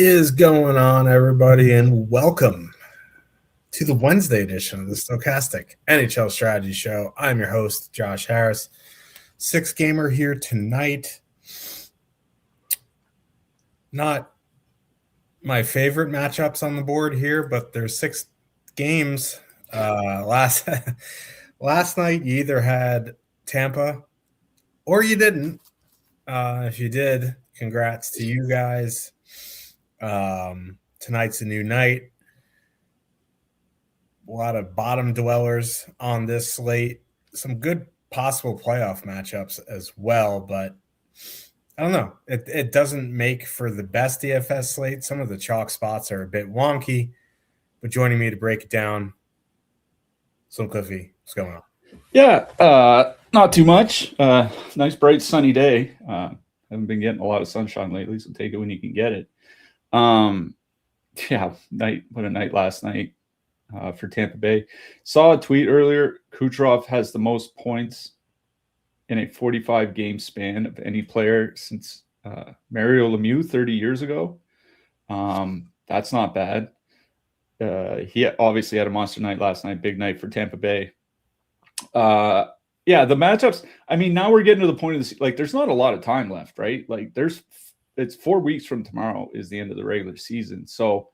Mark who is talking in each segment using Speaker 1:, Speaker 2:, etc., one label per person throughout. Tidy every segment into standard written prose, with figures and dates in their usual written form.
Speaker 1: is going on, everybody, and welcome to the Wednesday edition of the Stokastic NHL Strategy Show. I'm your host, Josh Harris. Six gamer here tonight. Not my favorite matchups on the board here, but there's six games. Last night, you either had Tampa or you didn't. If you did, congrats to you guys. Tonight's a new night. A lot of bottom dwellers on this slate. Some good possible playoff matchups as well, but I don't know. It doesn't make for the best DFS slate. Some of the chalk spots are a bit wonky, but joining me to break it down, some Cliffy. What's going on?
Speaker 2: Yeah, not too much. Nice, bright, sunny day. Haven't been getting a lot of sunshine lately, so take it when you can get it. What a night last night for Tampa Bay. Saw a tweet earlier. Kucherov has the most points in a 45-game span of any player since Mario Lemieux 30 years ago. That's not bad. He obviously had a monster night last night. Big night for Tampa Bay. The matchups. I mean, now we're getting to the point of this. Like, there's not a lot of time left, right? Like, it's 4 weeks from tomorrow is the end of the regular season. So,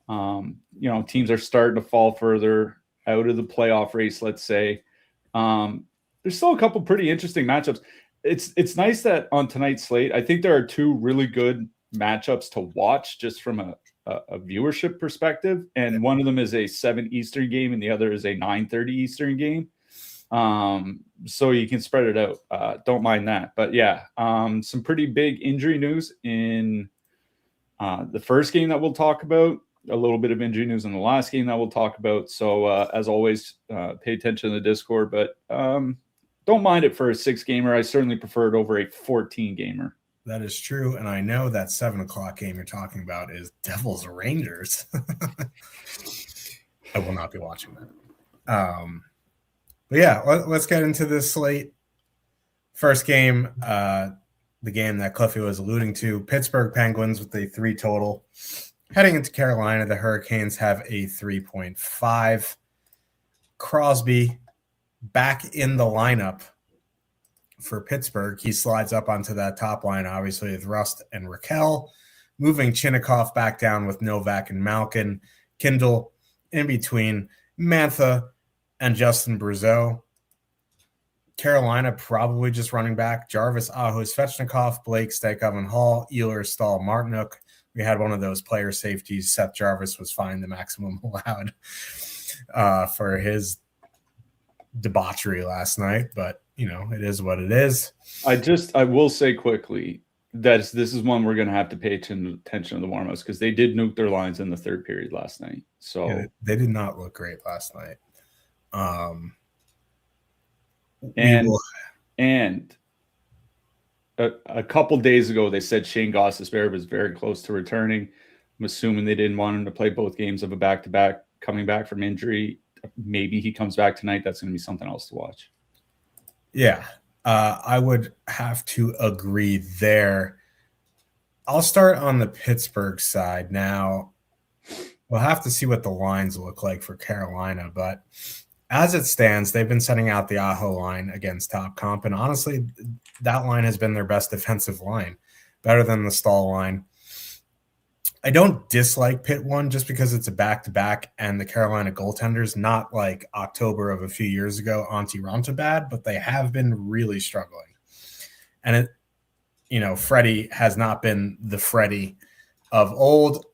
Speaker 2: teams are starting to fall further out of the playoff race, let's say. There's still a couple pretty interesting matchups. It's nice that on tonight's slate, I think there are two really good matchups to watch just from a viewership perspective. And one of them is a 7 Eastern game and the other is a 9:30 Eastern game. So you can spread it out. Don't mind that. But yeah, some pretty big injury news in the first game that we'll talk about, a little bit of injury news in the last game that we'll talk about. So as always, pay attention to the Discord, but don't mind it for a 6-gamer. I certainly prefer it over a 14-gamer.
Speaker 1: That is true. And I know that 7 o'clock game you're talking about is Devils Rangers. I will not be watching that. But yeah, let's get into this slate. First game, the game that Cliffy was alluding to, Pittsburgh Penguins with a 3 total. Heading into Carolina, the Hurricanes have a 3.5. Crosby back in the lineup for Pittsburgh. He slides up onto that top line, obviously, with Rust and Raquel, moving Chinnikov back down with Novak and Malkin. Kindle in between Mantha and Justin Brazeau. Carolina probably just running back Jarvis, Aho, Svechnikov, Blake, Stakov, and Hall, Ehlers, Stahl, Martinuk. We had one of those player safeties. Seth Jarvis was fined the maximum allowed for his debauchery last night, but it is what it is.
Speaker 2: I will say quickly that this is one we're going to have to pay attention to the warm-ups because they did nuke their lines in the third period last night. So
Speaker 1: yeah, they did not look great last night.
Speaker 2: And a couple days ago, they said Shane Gostisbehere was very close to returning. I'm assuming they didn't want him to play both games of a back-to-back coming back from injury. Maybe he comes back tonight. That's going to be something else to watch.
Speaker 1: Yeah, I would have to agree there. I'll start on the Pittsburgh side now. We'll have to see what the lines look like for Carolina, but as it stands, they've been setting out the Aho line against top comp, and honestly, that line has been their best defensive line, better than the Stahl line. I don't dislike Pitt 1 just because it's a back-to-back, and the Carolina goaltenders, not like October of a few years ago, Antti Ranta bad, but they have been really struggling. And Freddie has not been the Freddie of old.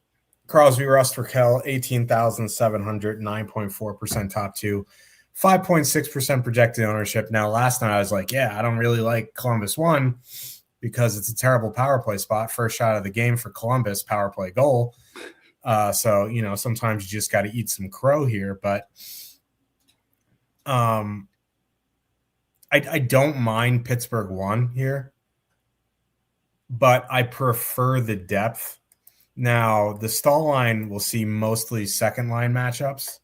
Speaker 1: Crosby, Rust, Raquel, 18,700, 9.4% top 2, 5.6% projected ownership. Now, last night I was like, I don't really like Columbus 1 because it's a terrible power play spot. First shot of the game for Columbus, power play goal. So sometimes you just got to eat some crow here. But I don't mind Pittsburgh 1 here, but I prefer the depth. Now, the Stahl line will see mostly second-line matchups,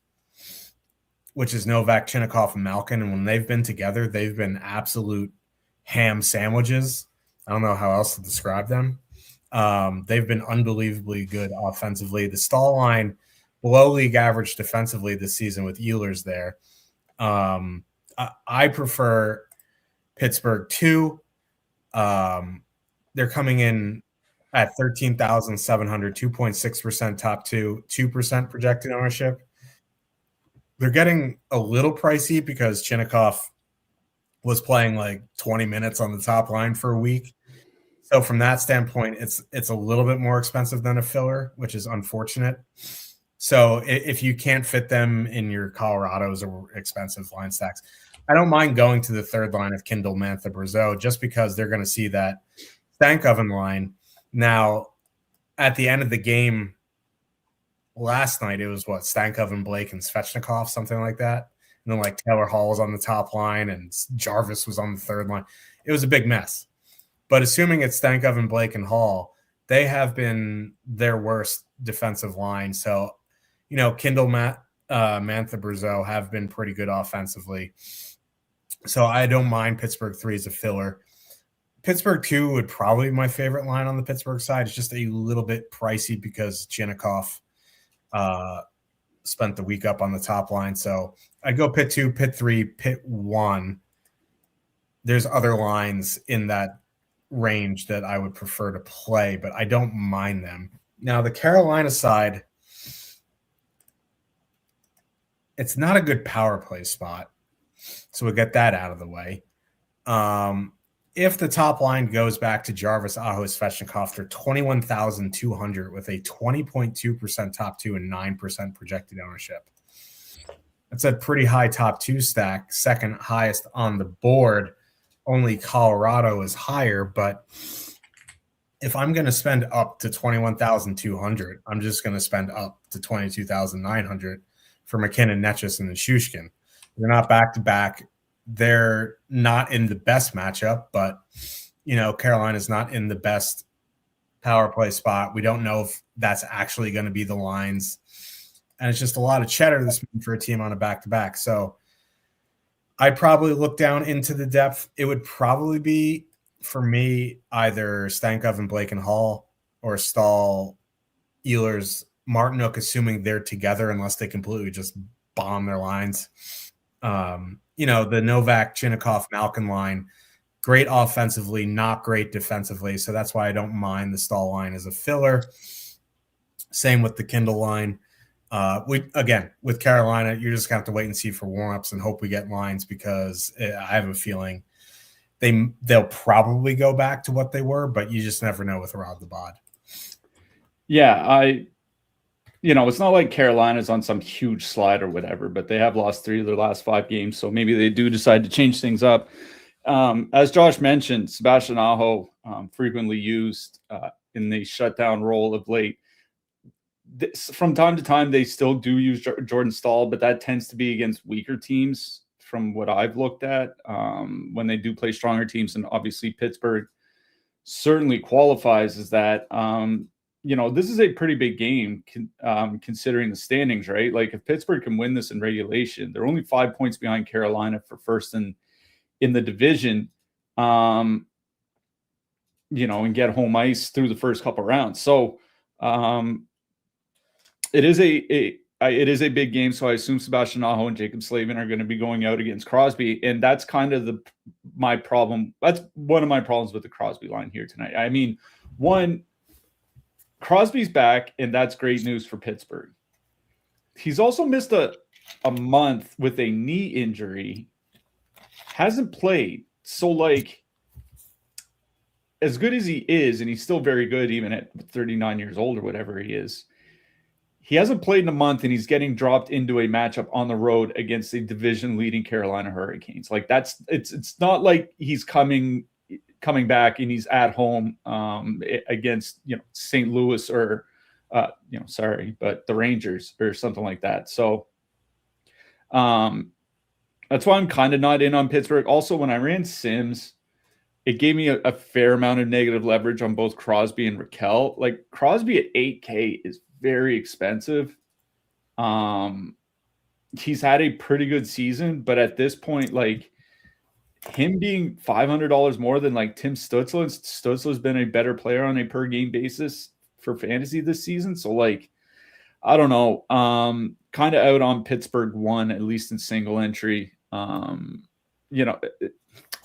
Speaker 1: which is Novak, Chinnikov, and Malkin. And when they've been together, they've been absolute ham sandwiches. I don't know how else to describe them. They've been unbelievably good offensively. The Stahl line below league average defensively this season with Ehlers there. I prefer Pittsburgh 2. They're coming in at 13,700, 2.6% top 2% projected ownership. They're getting a little pricey because Chinnikov was playing like 20 minutes on the top line for a week. So from that standpoint, it's a little bit more expensive than a filler, which is unfortunate. So if you can't fit them in your Colorados or expensive line stacks, I don't mind going to the third line of Kindle, Mantha, Brazeau, just because they're going to see that Stankoven line. Now, at the end of the game last night, it was Stankoven, Blake, and Svechnikov, something like that. And then like Taylor Hall was on the top line and Jarvis was on the third line. It was a big mess. But assuming it's Stankoven, Blake, and Hall, they have been their worst defensive line. So, Kindle, Mantha, Brazeau have been pretty good offensively. So I don't mind Pittsburgh 3 as a filler. Pittsburgh 2 would probably be my favorite line on the Pittsburgh side. It's just a little bit pricey because Chinnikov spent the week up on the top line. So I'd go Pitt 2, Pitt 3, Pitt 1. There's other lines in that range that I would prefer to play, but I don't mind them. Now, the Carolina side, it's not a good power play spot. So we'll get that out of the way. If the top line goes back to Jarvis, Aho, Svechnikov, they're 21,200 with a 20.2% top 2 and 9% projected ownership. That's a pretty high top 2 stack, second highest on the board. Only Colorado is higher, but if I'm going to spend up to 21,200, I'm just going to spend up to 22,900 for McKinnon, Netchus, and Nichushkin. They're not back-to-back. They're not in the best matchup, but, Carolina's not in the best power play spot. We don't know if that's actually going to be the lines. And it's just a lot of cheddar this week for a team on a back-to-back. So I'd probably look down into the depth. It would probably be, for me, either Stankoven, Blake, and Hall, or Stahl, Ehlers, Martinook, assuming they're together unless they completely just bomb their lines. The Novak, Chinnikov, Malkin line, great offensively, not great defensively. So that's why I don't mind the Stahl line as a filler. Same with the Kindle line. With Carolina, you're just going to have to wait and see for warm-ups and hope we get lines, because I have a feeling they'll probably go back to what they were, but you just never know with Rob the Bod.
Speaker 2: Yeah, it's not like Carolina's on some huge slide or whatever, but they have lost 3 of their last 5 games, so maybe they do decide to change things up. As Josh mentioned, Sebastian Aho, frequently used in the shutdown role of late. From time to time, they still do use Jordan Stahl, but that tends to be against weaker teams from what I've looked at. When they do play stronger teams, and obviously Pittsburgh certainly qualifies as that. This is a pretty big game considering the standings, right? Like, if Pittsburgh can win this in regulation, they're only 5 points behind Carolina for first in the division, and get home ice through the first couple rounds. So it is a big game. So I assume Sebastian Aho and Jacob Slavin are going to be going out against Crosby, and that's kind of my problem. That's one of my problems with the Crosby line here tonight. I mean, one, Crosby's back, and that's great news for Pittsburgh. He's also missed a month with a knee injury, hasn't played. So, as good as he is, and he's still very good even at 39 years old or whatever he is, he hasn't played in a month, and he's getting dropped into a matchup on the road against the division-leading Carolina Hurricanes. It's not like he's coming back and he's at home against St. Louis or but the Rangers or something like that. So that's why I'm kind of not in on Pittsburgh. Also, when I ran Sims, it gave me a fair amount of negative leverage on both Crosby and Raquel. Like, Crosby at 8K is very expensive. He's had a pretty good season, but at this point, him being $500 more than like Tim Stützle. Stützle's been a better player on a per game basis for fantasy this season. So like, I don't know, kind of out on Pittsburgh 1, at least in single entry.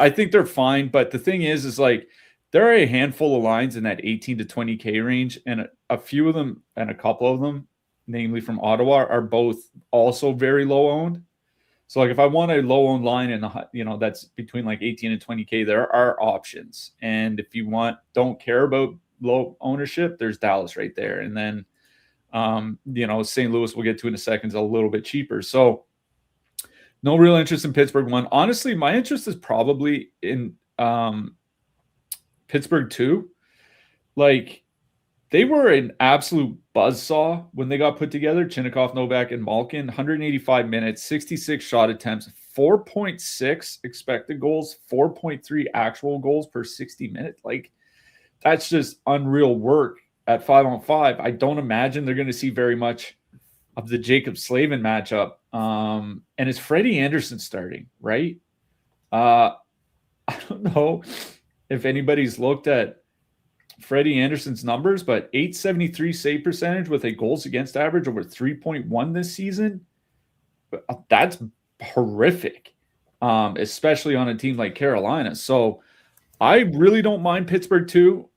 Speaker 2: I think they're fine, but the thing is like there are a handful of lines in that 18 to 20K range, and a few of them and a couple of them, namely from Ottawa, are both also very low owned. So like if I want a low owned line in the, that's between like 18 and 20K, there are options. And if you don't care about low ownership, there's Dallas right there. And then, St. Louis we'll get to in a second is a little bit cheaper. So no real interest in Pittsburgh 1. Honestly, my interest is probably in Pittsburgh 2. Like, they were an absolute buzzsaw when they got put together. Chinnikov, Novak, and Malkin. 185 minutes, 66 shot attempts, 4.6 expected goals, 4.3 actual goals per 60 minutes. Like, that's just unreal work at 5-on-5. I don't imagine they're going to see very much of the Jacob Slavin matchup. And it's Freddie Anderson starting, right? I don't know if anybody's looked at Freddie Anderson's numbers, but 873 save percentage with a goals against average over 3.1 this season. That's horrific, especially on a team like Carolina. So I really don't mind Pittsburgh 2.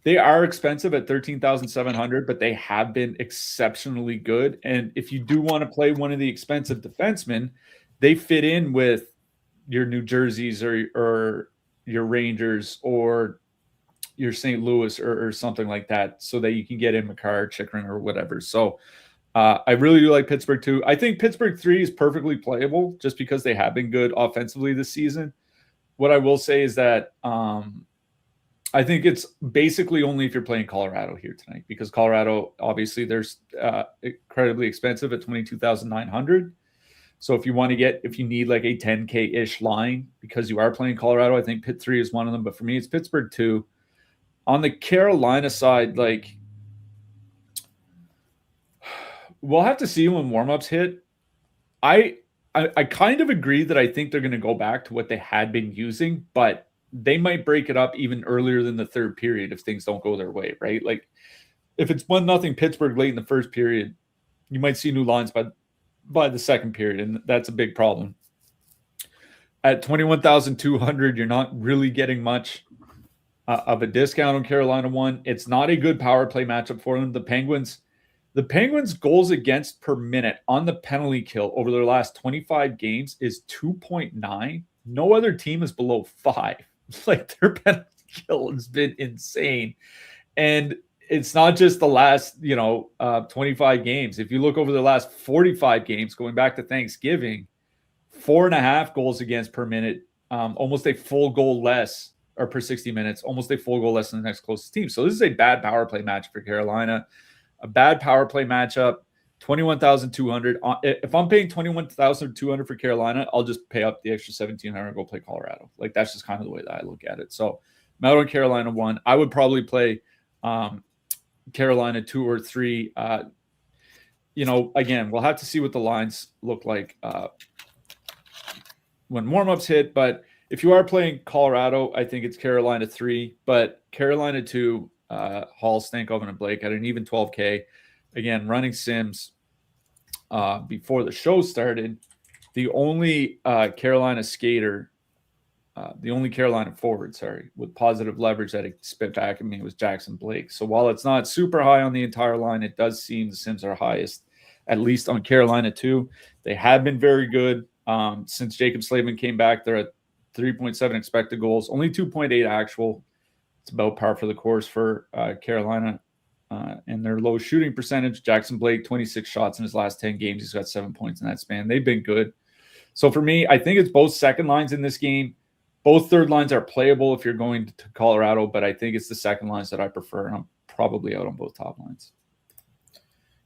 Speaker 2: They are expensive at $13,700, but they have been exceptionally good. And if you do want to play one of the expensive defensemen, they fit in with your New Jerseys or your Rangers or your St. Louis or something like that, so that you can get in Makar, Chychrun, or whatever. So I really do like Pittsburgh 2. I think Pittsburgh 3 is perfectly playable just because they have been good offensively this season. What I will say is that I think it's basically only if you're playing Colorado here tonight, because Colorado, obviously, there's incredibly expensive at $22,900. So if you need like a 10K-ish line because you are playing Colorado, I think Pitt 3 is one of them. But for me, it's Pittsburgh 2. On the Carolina side, like, we'll have to see when warmups hit. I kind of agree that I think they're going to go back to what they had been using, but they might break it up even earlier than the third period if things don't go their way, right? Like, if it's 1-0 Pittsburgh late in the first period, you might see new lines by the second period, and that's a big problem. At 21,200, you're not really getting much of a discount on Carolina 1. It's not a good power play matchup for them. The Penguins' goals against per minute on the penalty kill over their last 25 games is 2.9. No other team is below 5. Like, their penalty kill has been insane. And it's not just the last, 25 games. If you look over the last 45 games, going back to Thanksgiving, 4.5 goals against per minute, almost a full goal less, or per 60 minutes, almost a full goal less than the next closest team. So this is a bad power play match for Carolina. A bad power play matchup, 21,200. If I'm paying 21,200 for Carolina, I'll just pay up the extra 1,700 and go play Colorado. Like, that's just kind of the way that I look at it. So I'm out on Carolina 1. I would probably play Carolina 2 or 3. Again, we'll have to see what the lines look like when warmups hit. But if you are playing Colorado, I think it's Carolina 3, but Carolina 2, Hall, Stankoven, and Blake at an even 12K. Again, running Sims before the show started. The only Carolina skater, the only Carolina forward, with positive leverage that it spit back at me was Jackson Blake. So while it's not super high on the entire line, it does seem the Sims are highest, at least on Carolina 2. They have been very good since Jacob Slavin came back. They're at 3.7 expected goals, only 2.8 actual. It's about par for the course for Carolina and their low shooting percentage. Jackson Blake, 26 shots in his last 10 games. He's got 7 points in that span. They've been good. So for me, I think it's both second lines in this game. Both third lines are playable if you're going to Colorado, but I think it's the second lines that I prefer, and I'm probably out on both top lines.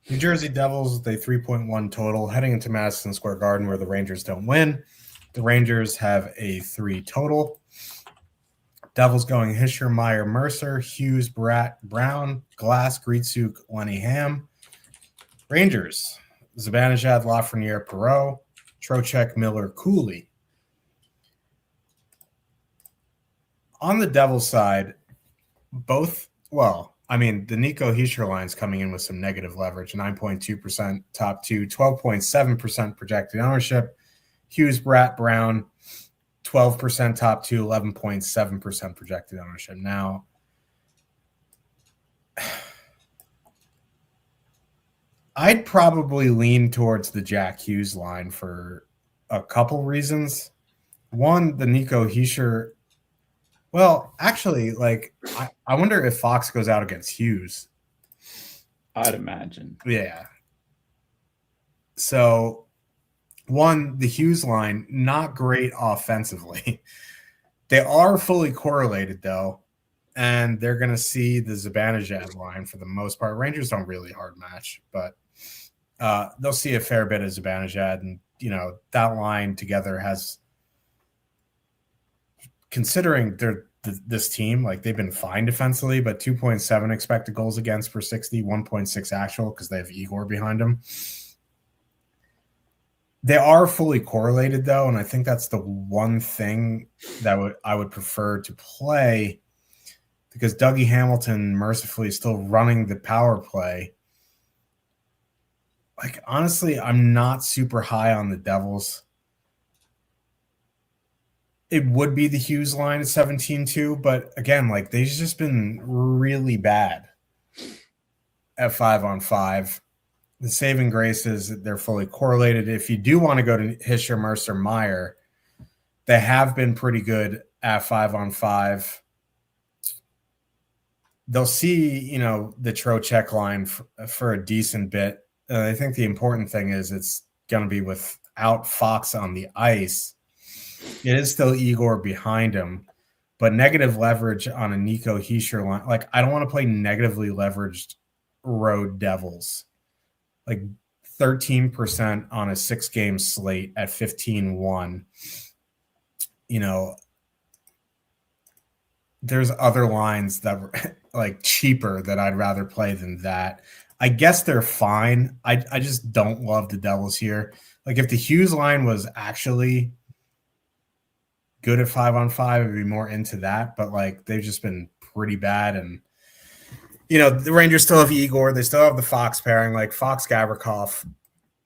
Speaker 1: New Jersey Devils with a 3.1 total heading into Madison Square Garden, where the Rangers don't win. The Rangers have a 3 total. Devils going Hischier, Meyer, Mercer, Hughes, Brown, Glass, Grietzuk, Lenny Ham. Rangers, Zibanejad, Lafreniere, Perreault, Trocheck, Miller, Cooley. On the Devils side, both, well, I mean, the Nico Hischier line's coming in with some negative leverage, 9.2% top two, 12.7% projected ownership. Hughes, Bratt, Brown, 12% top two, 11.7% projected ownership. Now, I'd probably lean towards the Jack Hughes line for a couple reasons. One, the Nico Hischier. Well, actually, like I wonder if Fox goes out against Hughes.
Speaker 2: I'd imagine.
Speaker 1: Yeah. So, one, the Hughes line, not great offensively. They are fully correlated, though, and they're going to see the Zibanejad line for the most part. Rangers don't really hard match, but they'll see a fair bit of Zibanejad, and, you know, that line together has, considering this team, like they've been fine defensively, but 2.7 expected goals against per 60, 1.6 actual because they have Igor behind them. They are fully correlated, though, and I think that's the one thing that I would prefer to play, because Dougie Hamilton mercifully is still running the power play. Like, honestly, I'm not super high on the Devils. It would be the Hughes line at 17-2, but again, like they've just been really bad at 5-on-5. The saving grace is that they're fully correlated. If you do want to go to Hischier, Mercer, Meyer, they have been pretty good at 5-on-5. They'll see, you know, the Trocheck line for a decent bit. I think the important thing is it's going to be without Fox on the ice. It is still Igor behind him, but negative leverage on a Nico Hischier line. Like, I don't want to play negatively leveraged road Devils. Like 13% on a 6-game slate at 15-1. You know, there's other lines that were like cheaper that I'd rather play than that. I guess they're fine. I just don't love the Devils here. Like, if the Hughes line was actually good at 5-on-5, I'd be more into that. But like, they've just been pretty bad. And, you know, the Rangers still have Igor. They still have the Fox pairing. Like, Fox, Gavrikov.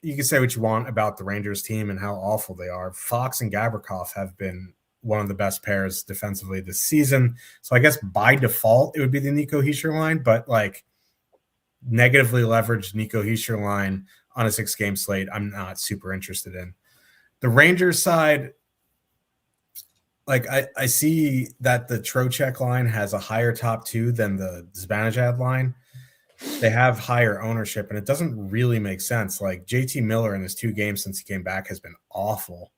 Speaker 1: You can say what you want about the Rangers team and how awful they are. Fox and Gavrikov have been one of the best pairs defensively this season. So I guess by default, it would be the Nico Hischier line. But like, negatively leveraged Nico Hischier line on a 6-game slate, I'm not super interested in. The Rangers side, like I see that the Trocheck line has a higher top two than the Zibanejad line. They have higher ownership, and it doesn't really make sense. Like, JT Miller in his 2 games since he came back has been awful.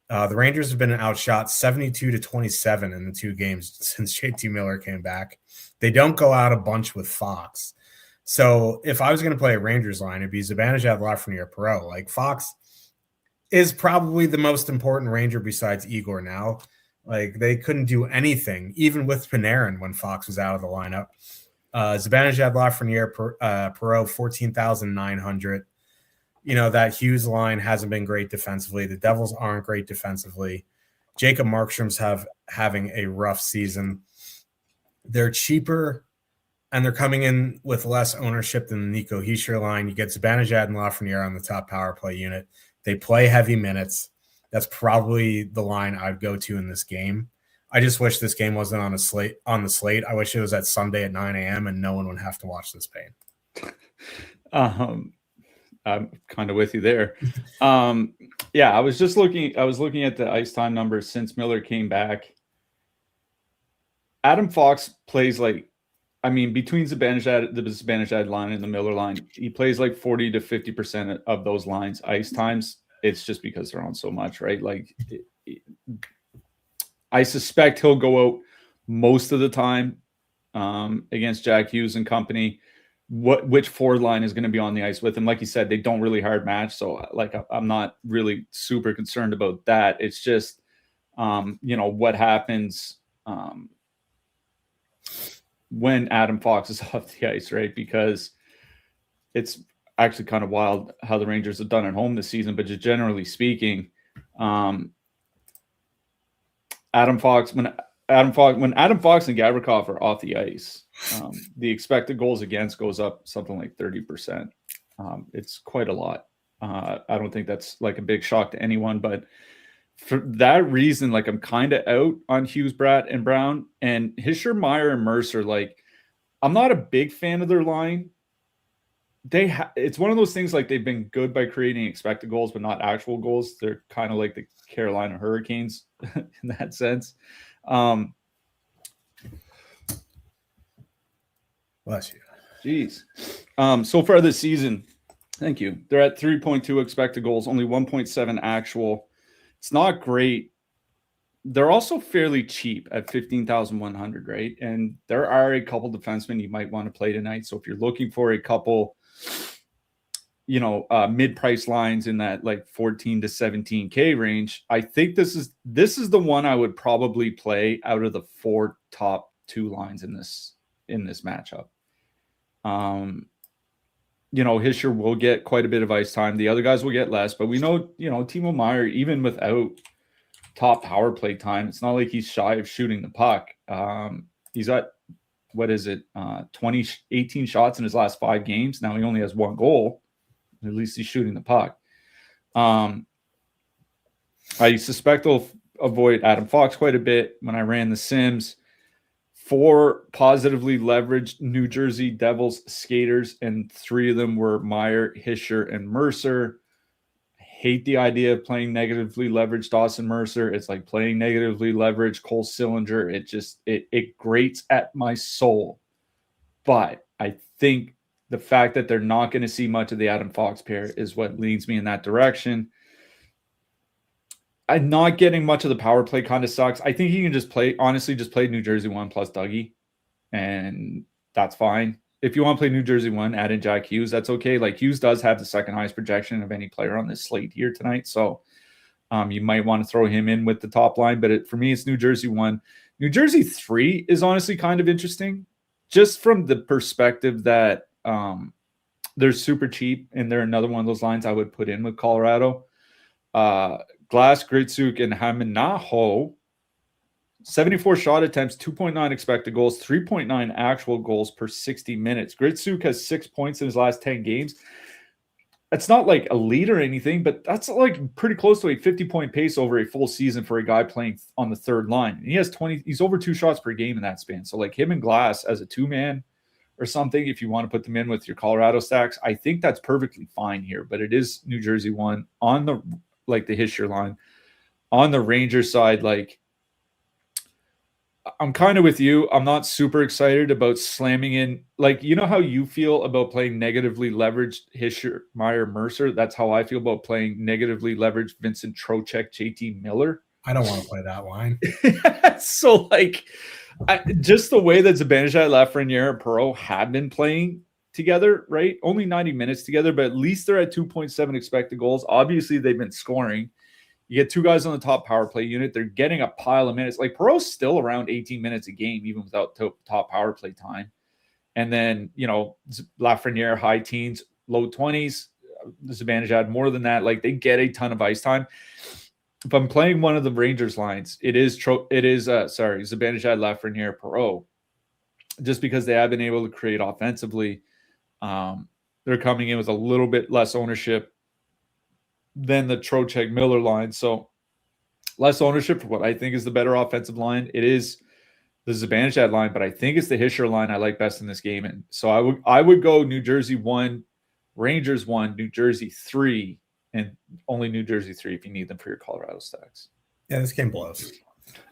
Speaker 1: The Rangers have been outshot 72-27 in the 2 games since JT Miller came back. They don't go out a bunch with Fox. So if I was going to play a Rangers line, it'd be Zibanejad, Lafreniere, Perreault. Like, Fox is probably the most important Ranger besides Igor now. Like, they couldn't do anything, even with Panarin when Fox was out of the lineup. Zibanejad, Lafreniere, Perreault, 14,900. You know, that Hughes line hasn't been great defensively. The Devils aren't great defensively. Jacob Markstrom's having a rough season. They're cheaper, and they're coming in with less ownership than the Nico Hischier line. You get Zibanejad and Lafreniere on the top power play unit. They play heavy minutes. That's probably the line I'd go to in this game. I just wish this game wasn't on the slate. I wish it was at Sunday at 9 a.m. and no one would have to watch this pain.
Speaker 2: I'm kind of with you there. Yeah, I was looking at the ice time numbers since Miller came back. Adam Fox plays like, I mean, between the Zibanejad line and the Miller line, he plays like 40 to 50% of those lines ice times. It's just because they're on so much, right? Like, I suspect he'll go out most of the time against Jack Hughes and company. Which forward line is going to be on the ice with him? Like you said, they don't really hard match, so like I'm not really super concerned about that. It's just you know, what happens when Adam Fox is off the ice, right? Because it's actually kind of wild how the Rangers have done at home this season, but just generally speaking, Adam Fox, when when Adam Fox and Gavrikov are off the ice, the expected goals against goes up something like 30%. It's quite a lot. I don't think that's like a big shock to anyone, but for that reason, like I'm kind of out on Hughes, Bratt, and Brown, and Hischier, Meyer, and Mercer. Like I'm not a big fan of their line. It's one of those things like they've been good by creating expected goals, but not actual goals. They're kind of like the Carolina Hurricanes in that sense.
Speaker 1: Bless you.
Speaker 2: Jeez. So far this season, thank you. They're at 3.2 expected goals, only 1.7 actual. It's not great. They're also fairly cheap at 15,100, right? And there are a couple defensemen you might want to play tonight. So if you're looking for a couple, mid-price lines in that like 14 to 17K range, I think this is the one I would probably play out of the 4 top 2 lines in this matchup. Hischier will get quite a bit of ice time. The other guys will get less, but we know, Timo Meier, even without top power play time, it's not like he's shy of shooting the puck. He's at, 18 shots in his last 5 games. Now he only has 1 goal. At least he's shooting the puck. I suspect they'll avoid Adam Fox quite a bit. When I ran the Sims, 4 positively leveraged New Jersey Devils skaters, and 3 of them were Meyer, Hischier, and Mercer. I hate the idea of playing negatively leveraged Dawson Mercer. It's like playing negatively leveraged Cole Sillinger. It grates at my soul. But I think the fact that they're not going to see much of the Adam Fox pair is what leads me in that direction. I'm not getting much of the power play kind of sucks. I think he can just play New Jersey 1 plus Dougie, and that's fine. If you want to play New Jersey 1, add in Jack Hughes, that's okay. Like Hughes does have the second highest projection of any player on this slate here tonight, so you might want to throw him in with the top line. But for me, it's New Jersey 1. New Jersey 3 is honestly kind of interesting, just from the perspective that they're super cheap, and they're another one of those lines I would put in with Colorado. Glass, Gritsuk, and Haminaho, 74 shot attempts, 2.9 expected goals, 3.9 actual goals per 60 minutes. Gritsuk has 6 points in his last 10 games. It's not like elite or anything, but that's like pretty close to a 50-point pace over a full season for a guy playing on the third line. And he has 20. He's over 2 shots per game in that span. So like him and Glass as a 2-man or something, if you want to put them in with your Colorado stacks, I think that's perfectly fine here. But it is New Jersey 1 on the Hischier line. On the Rangers side, like I'm kind of with you. I'm not super excited about slamming in. Like, you know how you feel about playing negatively leveraged Hischier, Meyer, Mercer? That's how I feel about playing negatively leveraged Vincent Trocheck, JT Miller.
Speaker 1: I don't want to play that line.
Speaker 2: So, like, just the way that Zibanejad, Lafreniere, and Perreault have been playing together, right? Only 90 minutes together, but at least they're at 2.7 expected goals. Obviously, they've been scoring. You get 2 guys on the top power play unit. They're getting a pile of minutes. Like Perreault's still around 18 minutes a game, even without top power play time. And then, Lafreniere, high teens, low 20s. Zibanejad, more than that. Like they get a ton of ice time. If I'm playing one of the Rangers lines, it is Zibanejad, Lafreniere, Perreault, just because they have been able to create offensively. They're coming in with a little bit less ownership than the Trocheck Miller line. So less ownership for what I think is the better offensive line. It is the Zibanejad line, but I think it's the Hischier line I like best in this game. And so I would go New Jersey 1, Rangers 1, New Jersey 3, and only New Jersey 3 if you need them for your Colorado stacks.
Speaker 1: Yeah, this game blows.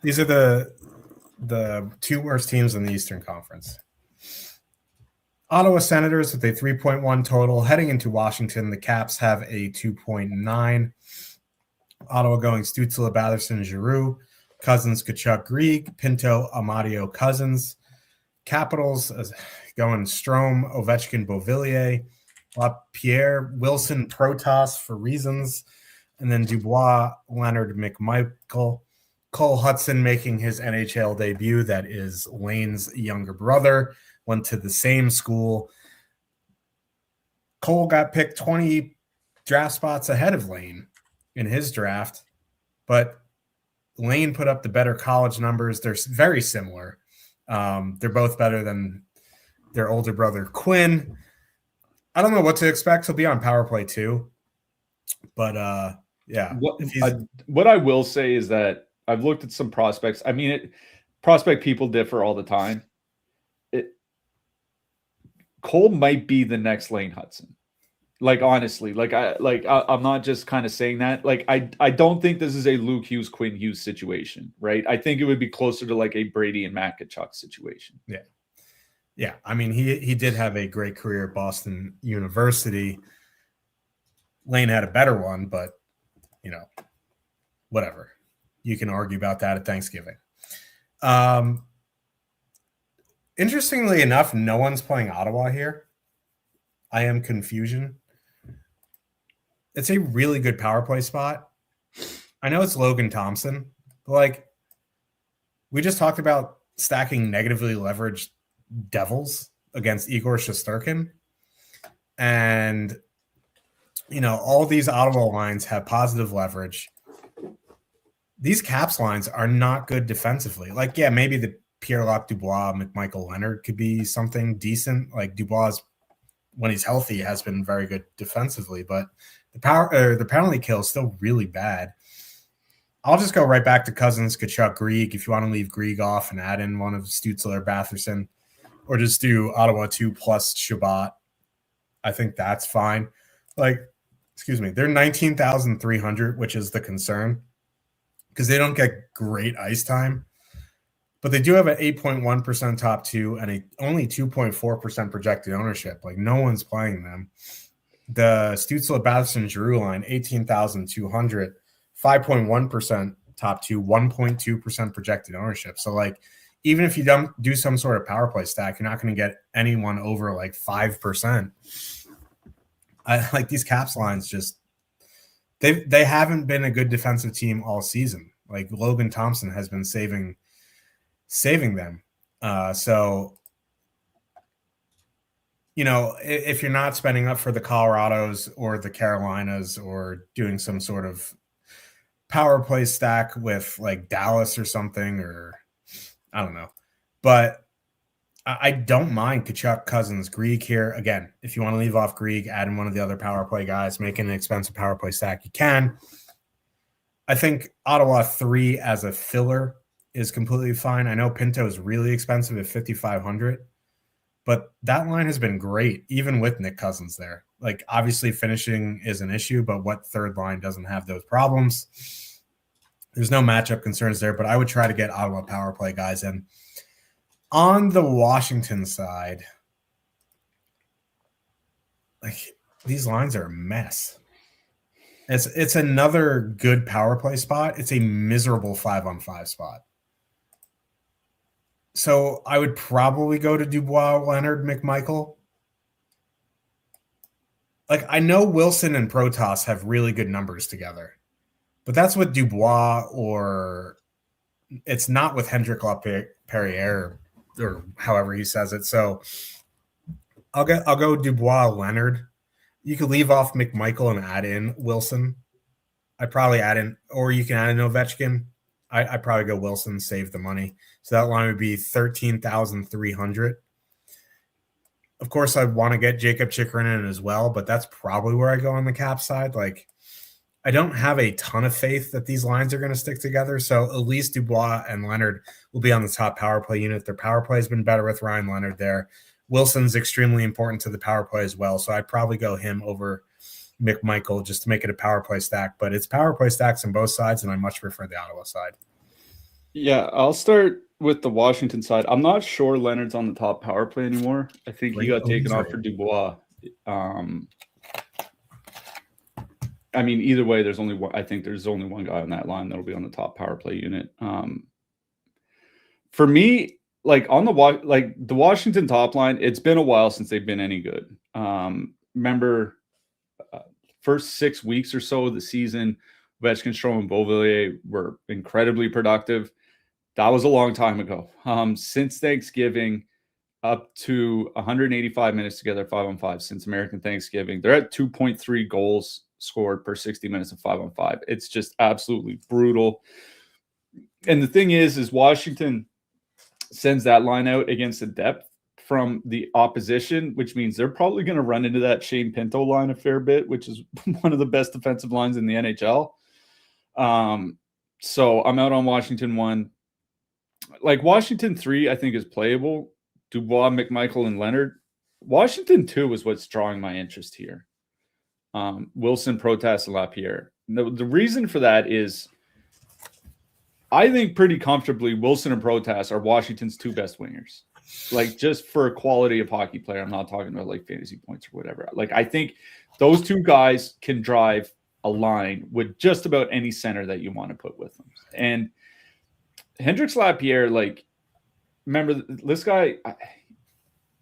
Speaker 1: These are the 2 worst teams in the Eastern Conference. Ottawa Senators with a 3.1 total. Heading into Washington, the Caps have a 2.9. Ottawa going Stützle, Batherson, Giroux, Cousins, Kachuk, Grieg, Pinto, Amadio, Cousins. Capitals going Strome, Ovechkin, Beauvillier, LaPierre, Wilson, Protas for reasons, and then Dubois, Leonard, McMichael. Cole Hudson making his NHL debut. That is Lane's younger brother. Went to the same school. Cole got picked 20 draft spots ahead of Lane in his draft, but Lane put up the better college numbers. They're very similar. They're both better than their older brother, Quinn. I don't know what to expect. He'll be on power play too. But yeah.
Speaker 2: What I will say is that I've looked at some prospects. I mean, prospect people differ all the time. Cole might be the next Lane Hudson. Like, honestly, I'm not just kind of saying that. Like, I don't think this is a Luke Hughes, Quinn Hughes situation, right? I think it would be closer to like a Brady and Matt Tkachuk situation.
Speaker 1: Yeah. Yeah. I mean, he did have a great career at Boston University. Lane had a better one, but, you know, whatever. You can argue about that at Thanksgiving. Interestingly enough, no one's playing Ottawa here. I am confusion. It's a really good power play spot. I know it's Logan Thompson, but like we just talked about stacking negatively leveraged Devils against Igor Shesterkin. And, you know, all these Ottawa lines have positive leverage. These Caps lines are not good defensively. Like, yeah, maybe the Pierre-Luc Dubois, McMichael Leonard could be something decent. Like Dubois, when he's healthy, has been very good defensively, but the penalty kill is still really bad. I'll just go right back to Cousins, Tkachuk, Grieg. If you want to leave Grieg off and add in one of Stützle or Batherson, or just do Ottawa 2 plus Shabbat, I think that's fine. Like, excuse me, they're 19,300, which is the concern because they don't get great ice time. But they do have an 8.1% top two and only 2.4% projected ownership. Like, no one's playing them. The Stützle, Batherson, Giroux line, 18,200, 5.1% top two, 1.2% projected ownership. So, like, even if you don't do some sort of power play stack, you're not going to get anyone over like 5%. I like these Caps lines just they haven't been a good defensive team all season. Like Logan Thompson has been saving them. So, you know, if you're not spending up for the Colorados or the Carolinas or doing some sort of power play stack with like Dallas or something, or I don't know, but I don't mind Tkachuk, Cousins, Grieg here. Again, if you want to leave off Grieg, add in one of the other power play guys, make an expensive power play stack, you can. I think Ottawa 3 as a filler is completely fine. I know Pinto is really expensive at 5,500, but that line has been great, even with Nick Cousins there. Like, obviously finishing is an issue, but what third line doesn't have those problems? There's no matchup concerns there, but I would try to get Ottawa power play guys in. On the Washington side, like, these lines are a mess. It's another good power play spot. It's a miserable 5-on-5 spot. So I would probably go to Dubois, Leonard, McMichael. Like, I know Wilson and Protas have really good numbers together, but that's with Dubois, or it's not with Hendrik LaPerriere, or however he says it. So I'll go Dubois, Leonard. You could leave off McMichael and add in Wilson. I'd probably add in, or you can add in Ovechkin. I'd probably go Wilson, save the money. So that line would be 13,300. Of course, I'd want to get Jacob Chikrin in as well, but that's probably where I go on the Cap side. Like, I don't have a ton of faith that these lines are going to stick together. So at least Dubois and Leonard will be on the top power play unit. Their power play has been better with Ryan Leonard there. Wilson's extremely important to the power play as well. So I'd probably go him over McMichael just to make it a power play stack. But it's power play stacks on both sides, and I much prefer the Ottawa side.
Speaker 2: Yeah, I'll start with the Washington side. I'm not sure Leonard's on the top power play anymore. I think he got taken off for Dubois. I mean, either way, there's only one. I think there's only one guy on that line that'll be on the top power play unit. For me, like on the Washington top line, it's been a while since they've been any good. Remember, first 6 weeks or so of the season, Ovechkin, Strome, and Beauvillier were incredibly productive. That was a long time ago. Since Thanksgiving, up to 185 minutes together, 5-on-5 since American Thanksgiving, they're at 2.3 goals scored per 60 minutes of 5-on-5. It's just absolutely brutal. And the thing is Washington sends that line out against the depth from the opposition, which means they're probably going to run into that Shane Pinto line a fair bit, which is one of the best defensive lines in the NHL. So I'm out on Washington 1. Like Washington 3, I think is playable. Dubois, McMichael, and Leonard. Washington 2 is what's drawing my interest here. Wilson, Protas, and LaPierre. The reason for that is I think pretty comfortably Wilson and Protas are Washington's 2 best wingers. Like just for a quality of hockey player. I'm not talking about like fantasy points or whatever. Like I think those 2 guys can drive a line with just about any center that you want to put with them. And Hendrix Lapierre, like, remember this guy,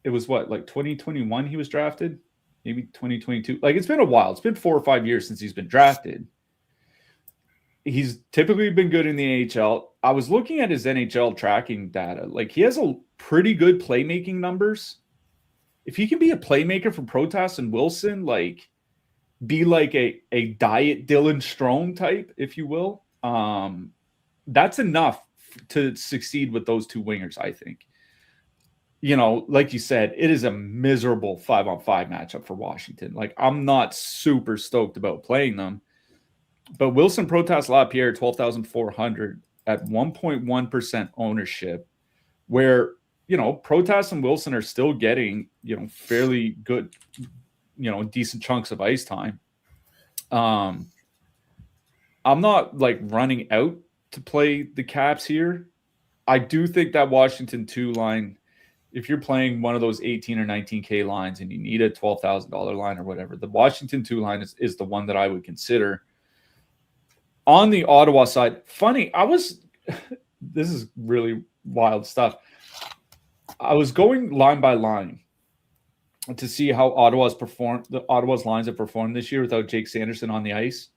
Speaker 2: it was what, like 2021 he was drafted? Maybe 2022. Like it's been a while. It's been 4 or 5 years since he's been drafted. He's typically been good in the AHL. I was looking at his NHL tracking data. Like he has a pretty good playmaking numbers. If he can be a playmaker for Protas and Wilson, like be like a diet Dylan Strome type, if you will, that's enough to succeed with those 2 wingers, I think. You know, like you said, it is a miserable 5-on-5 matchup for Washington. Like I'm not super stoked about playing them. But Wilson, Protas, LaPierre, 12,400 at 1.1% ownership, where, you know, Protas and Wilson are still getting, you know, fairly good, you know, decent chunks of ice time. I'm not like running out to play the Caps here. I do think that Washington 2 line, if you're playing one of those 18 or 19K lines and you need a $12,000 line or whatever, the Washington 2 line is the one that I would consider. On the Ottawa side, funny, this is really wild stuff. I was going line by line to see how Ottawa's lines have performed this year without Jake Sanderson on the ice.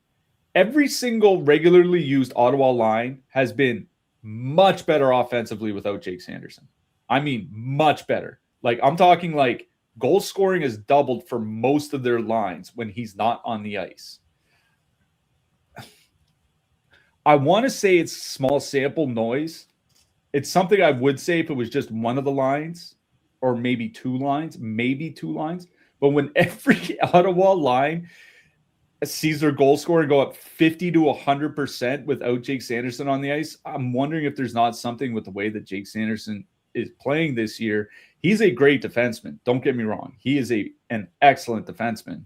Speaker 2: Every single regularly used Ottawa line has been much better offensively without Jake Sanderson. I mean, much better. Like I'm talking like goal scoring has doubled for most of their lines when he's not on the ice. I want to say it's small sample noise. It's something I would say if it was just one of the lines or maybe 2 lines. But when every Ottawa line sees their goal scoring go up 50 to 100% without Jake Sanderson on the ice, I'm wondering if there's not something with the way that Jake Sanderson is playing this year. He's a great defenseman. Don't get me wrong. He is an excellent defenseman.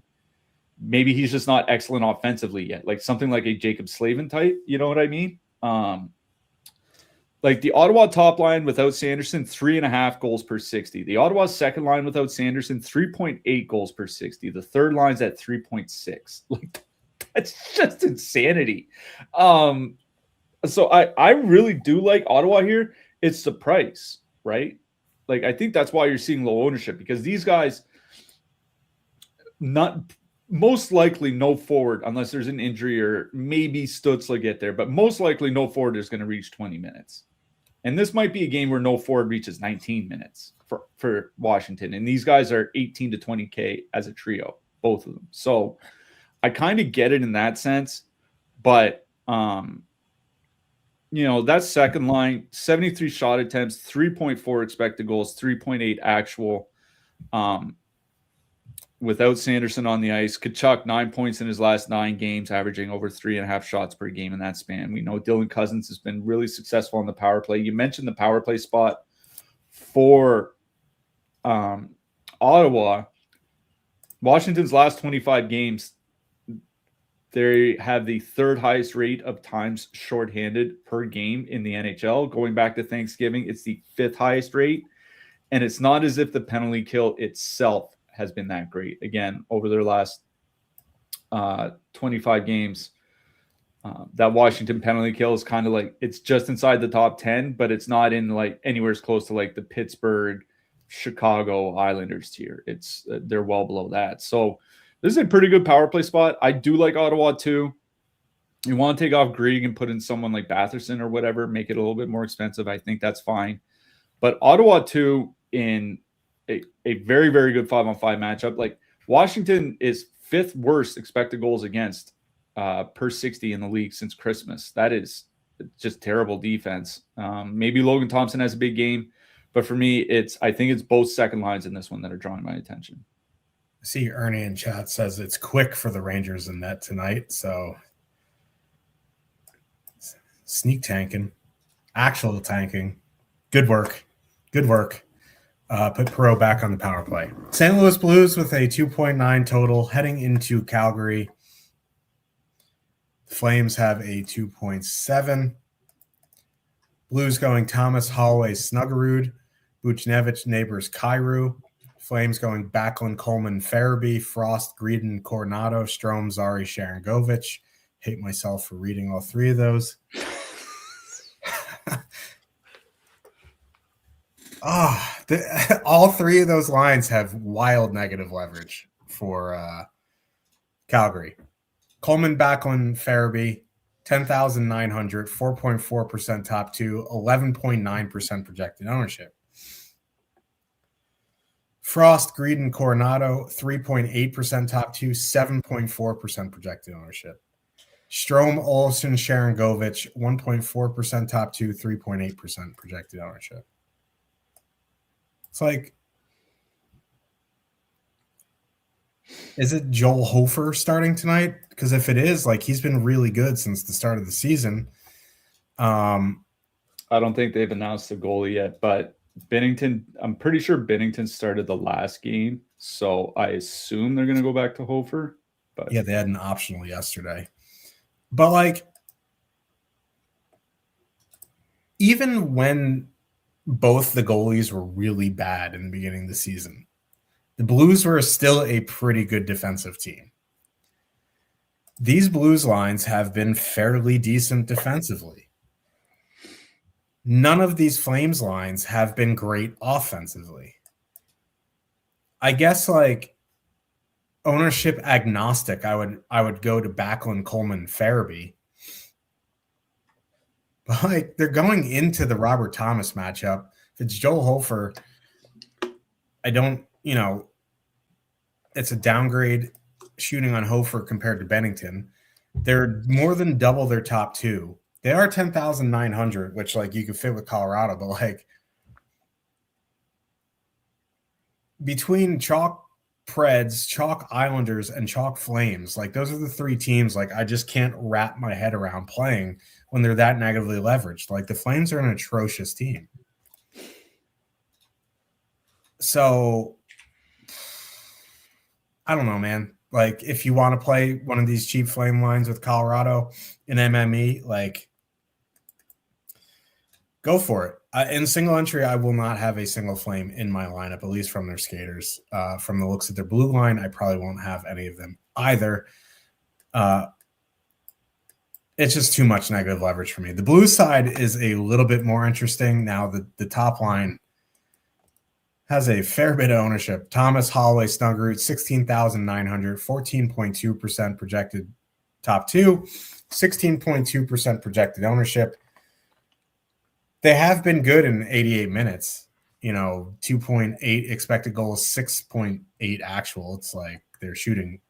Speaker 2: Maybe he's just not excellent offensively yet, like something like a Jacob Slavin type. You know what I mean? Like the Ottawa top line without Sanderson, 3.5 goals per 60. The Ottawa second line without Sanderson, 3.8 goals per 60. The third line's at 3.6. Like that's just insanity. So I really do like Ottawa here. It's the price, right? Like I think that's why you're seeing low ownership, because these guys most likely no forward, unless there's an injury or maybe Stutzla get there, but most likely no forward is going to reach 20 minutes. And this might be a game where no forward reaches 19 minutes for Washington. And these guys are 18 to 20K as a trio, both of them. So I kind of get it in that sense. But, you know, that second line, 73 shot attempts, 3.4 expected goals, 3.8 actual. Without Sanderson on the ice, Tkachuk 9 points in his last 9 games, averaging over 3.5 shots per game in that span. We know Dylan Cousins has been really successful on the power play. You mentioned the power play spot for Ottawa. Washington's last 25 games, they have the 3rd highest rate of times shorthanded per game in the NHL. Going back to Thanksgiving, it's the 5th highest rate. And it's not as if the penalty kill itself has been that great. Again, over their last 25 games, that Washington penalty kill is kind of like, it's just inside the top 10, but it's not in like anywhere as close to like the Pittsburgh, Chicago Islanders tier. It's they're well below that. So this is a pretty good power play spot. I do like Ottawa too. You want to take off Grieg and put in someone like Batherson or whatever, make it a little bit more expensive. I think that's fine. But Ottawa too, in a very, very good 5-on-5 matchup. Like Washington is 5th worst expected goals against per 60 in the league since Christmas. That is just terrible defense. Maybe Logan Thompson has a big game, but for me, I think it's both second lines in this one that are drawing my attention.
Speaker 1: I see Ernie in chat says it's quick for the Rangers in net tonight. So sneak tanking, actual tanking. Good work. Good work. Put Perot back on the power play. St. Louis Blues with a 2.9 total heading into Calgary. The Flames have a 2.7. Blues going Thomas, Holloway, Snuggerud, Buchnevich, Neighbors, Kyrou. Flames going Backlund, Coleman, Farabee, Frost, Greedon, Coronado, Strome, Zari, Sharangovich. Hate myself for reading all three of those. All three of those lines have wild negative leverage for Calgary. Coleman, Backlund, Farabee, 10,900, 4.4% top two, 11.9% projected ownership. Frost, Greedon, Coronado, 3.8% top two, 7.4% projected ownership. Strome, Olsen, Sharangovich, 1.4% top two, 3.8% projected ownership. It's like, is it Joel Hofer starting tonight? Because if it is, like, he's been really good since the start of the season.
Speaker 2: I don't think they've announced the goalie yet, but Binnington, I'm pretty sure Binnington started the last game, so I assume they're going to go back to Hofer. But
Speaker 1: yeah, they had an optional yesterday. But, like, even when both the goalies were really bad in the beginning of the season, the Blues were still a pretty good defensive team. These Blues lines have been fairly decent defensively. None of these Flames lines have been great offensively. I guess, like, ownership agnostic, I would go to Backlund, Coleman, Farabee. But, like, they're going into the Robert Thomas matchup. If it's Joel Hofer, I don't, it's a downgrade shooting on Hofer compared to Binnington. They're more than double their top two. They are 10,900, which, like, you could fit with Colorado, but, like, between Chalk Preds, Chalk Islanders, and Chalk Flames, like, those are the three teams, like, I just can't wrap my head around playing when they're that negatively leveraged. Like, the Flames are an atrocious team. So, I don't know, man. Like, if you want to play one of these cheap Flame lines with Colorado in MME, like, go for it. In single entry, I will not have a single Flame in my lineup, at least from their skaters. From the looks of their blue line, I probably won't have any of them either. It's just too much negative leverage for me. The blue side is a little bit more interesting. Now, the top line has a fair bit of ownership. Thomas, Holloway, Snuggerud, 16,900, 14.2% projected top two, 16.2% projected ownership. They have been good in 88 minutes. 2.8 expected goals, 6.8 actual. It's like their shooting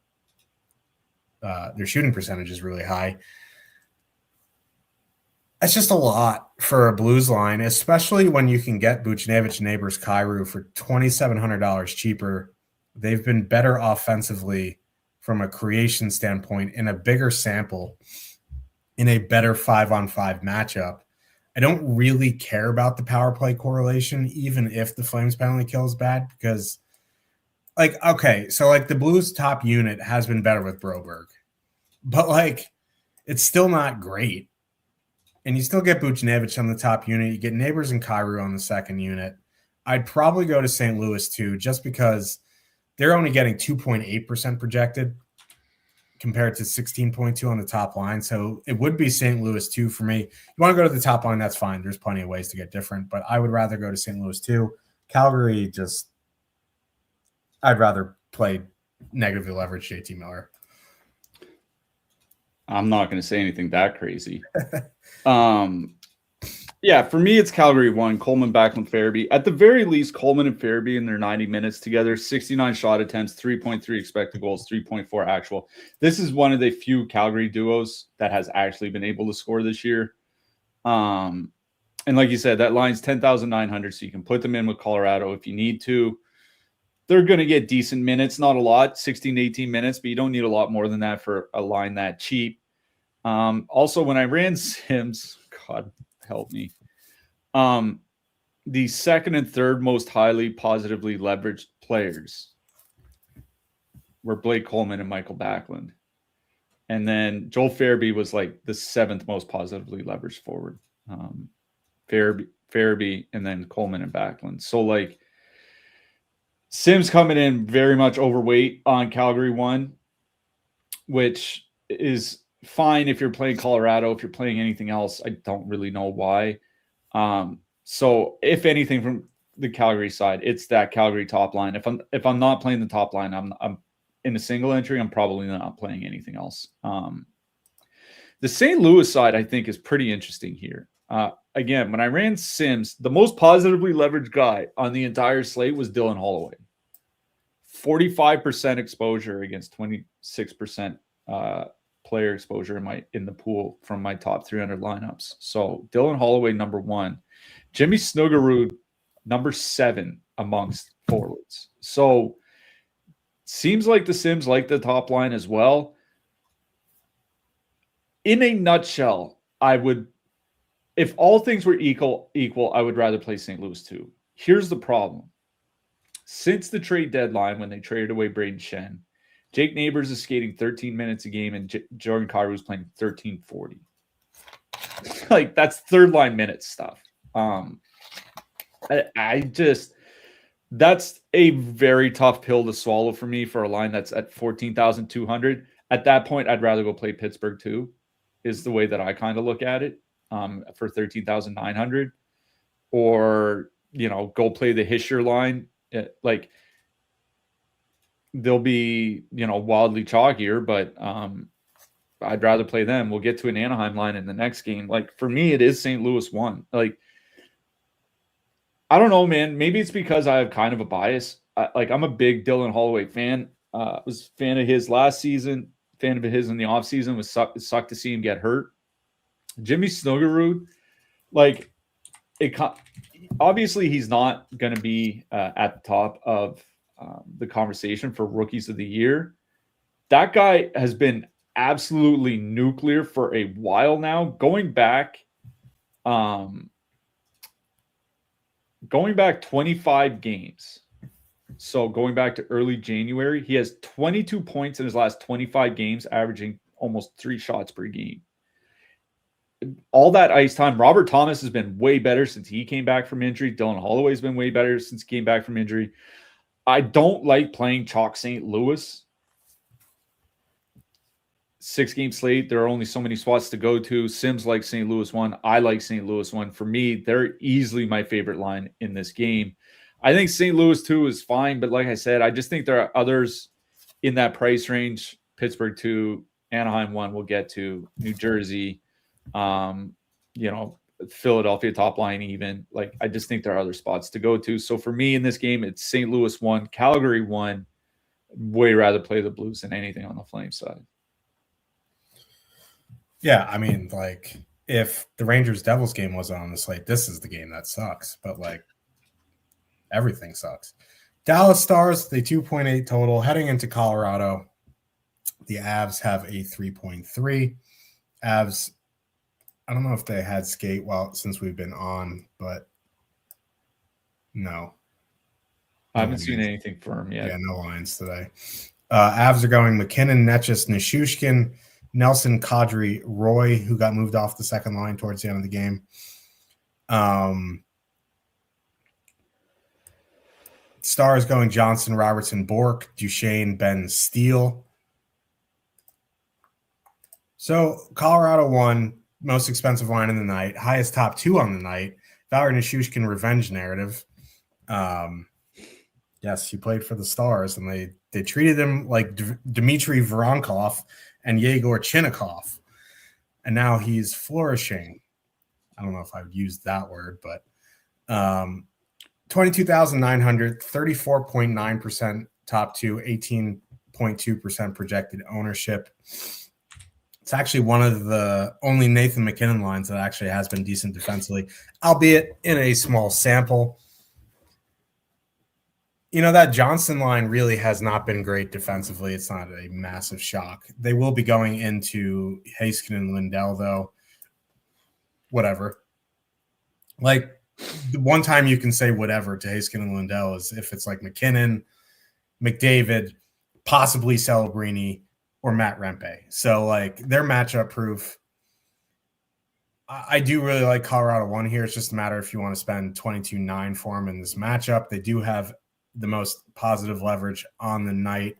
Speaker 1: percentage is really high. It's just a lot for a Blues line, especially when you can get Buchnevich, Neighbors, Kyrou for $2,700 cheaper. They've been better offensively from a creation standpoint in a bigger sample, in a better 5-on-5 matchup. I don't really care about the power play correlation, even if the Flames penalty kill is bad, because, like, okay, so, like, the Blues top unit has been better with Broberg, but, like, it's still not great. And you still get Buchnevich on the top unit. You get Neighbors and Kyrou on the second unit. I'd probably go to St. Louis too, just because they're only getting 2.8% projected compared to 16.2 on the top line. So it would be St. Louis too for me. You want to go to the top line, that's fine. There's plenty of ways to get different, but I would rather go to St. Louis too. Calgary, I'd rather play negatively leveraged JT Miller.
Speaker 2: I'm not going to say anything that crazy. Yeah, for me, it's Calgary 1, Coleman, Backlund, Farabee. At the very least, Coleman and Farabee in their 90 minutes together, 69 shot attempts, 3.3 expected goals, 3.4 actual. This is one of the few Calgary duos that has actually been able to score this year. And like you said, that line's 10,900, so you can put them in with Colorado if you need to. They're going to get decent minutes, not a lot, 16 to 18 minutes, but you don't need a lot more than that for a line that cheap. Also, when I ran Sims, God help me, the second and third most highly positively leveraged players were Blake Coleman and Michael Backlund. And then Joel Farabee was like the seventh most positively leveraged forward. Farabee, and then Coleman and Backlund. So like Sims coming in very much overweight on Calgary 1, which is fine if you're playing Colorado. If you're playing anything else, I don't really know why. So if anything from the Calgary side, it's that Calgary top line. If I'm not playing the top line, I'm in a single entry, I'm probably not playing anything else. The St. Louis side, I think, is pretty interesting here. Again, when I ran Sims, the most positively leveraged guy on the entire slate was Dylan Holloway. 45% exposure against 26% player exposure in the pool from my top 300 lineups. So Dylan Holloway, number 1. Jimmy Snuggerud, number 7 amongst forwards. So seems like the Sims like the top line as well. In a nutshell, if all things were equal, I would rather play St. Louis too. Here's the problem. Since the trade deadline, when they traded away Braden Shen, Jake Neighbors is skating 13 minutes a game, and Jordan Kyrou is playing 13:40. Like, that's third line minute stuff. That's a very tough pill to swallow for me for a line that's at 14,200. At that point, I'd rather go play Pittsburgh too, is the way that I kind of look at it, for 13,900, or, go play the Hischier line. Like, they'll be, wildly chalkier, but I'd rather play them. We'll get to an Anaheim line in the next game. Like, for me, it is St. Louis 1. Like, I don't know, man. Maybe it's because I have kind of a bias. I'm a big Dylan Holloway fan. Was a fan of his last season, fan of his in the offseason. It sucked to see him get hurt. Jimmy Snuggerud, obviously he's not going to be at the top of the conversation for rookies of the year. That guy has been absolutely nuclear for a while now. Going back 25 games. So going back to early January, he has 22 points in his last 25 games, averaging almost 3 shots per game. All that ice time. Robert Thomas has been way better since he came back from injury. Dylan Holloway's been way better since he came back from injury. I don't like playing chalk St. Louis. 6-game slate. There are only so many spots to go to. Sims like St. Louis 1. I like St. Louis 1. For me, they're easily my favorite line in this game. I think St. Louis 2 is fine, but like I said, I just think there are others in that price range. Pittsburgh 2, Anaheim 1 we'll get to, New Jersey, Philadelphia top line even. Like, I just think there are other spots to go to. So for me in this game, it's St. Louis 1, Calgary 1. Way rather play the Blues than anything on the Flames side.
Speaker 1: Yeah, I mean, if the Rangers-Devils game wasn't on the slate, this is the game that sucks. But, everything sucks. Dallas Stars, the 2.8 total. Heading into Colorado, the Avs have a 3.3. Avs, I don't know if they had skate since we've been on, but no.
Speaker 2: I haven't seen anything firm yet.
Speaker 1: Yeah, no lines today. Avs are going McKinnon, Netchus, Nichushkin, Nelson, Kadri, Roy, who got moved off the second line towards the end of the game. Stars going Johnson, Robertson, Bork, Duchesne, Ben, Steele. So Colorado 1, most expensive line in the night, highest top 2 on the night. Valeri Nichushkin revenge narrative. Yes, he played for the Stars, and they treated him like Dmitry Voronkov and Yegor Chinnikov, and now he's flourishing. I don't know if I would use that word, but 22,900, 34.9% top 2, 18.2% projected ownership. It's actually one of the only Nathan MacKinnon lines that actually has been decent defensively, albeit in a small sample. That Johnson line really has not been great defensively. It's not a massive shock. They will be going into Heiskanen and Lindell, though. Whatever. Like, the one time you can say whatever to Heiskanen and Lindell is if it's like McKinnon, McDavid, possibly Celebrini, or Matt Rempe. So, like, they're matchup proof. I do really like Colorado 1 here. It's just a matter if you want to spend 22.9 for them in this matchup. They do have the most positive leverage on the night.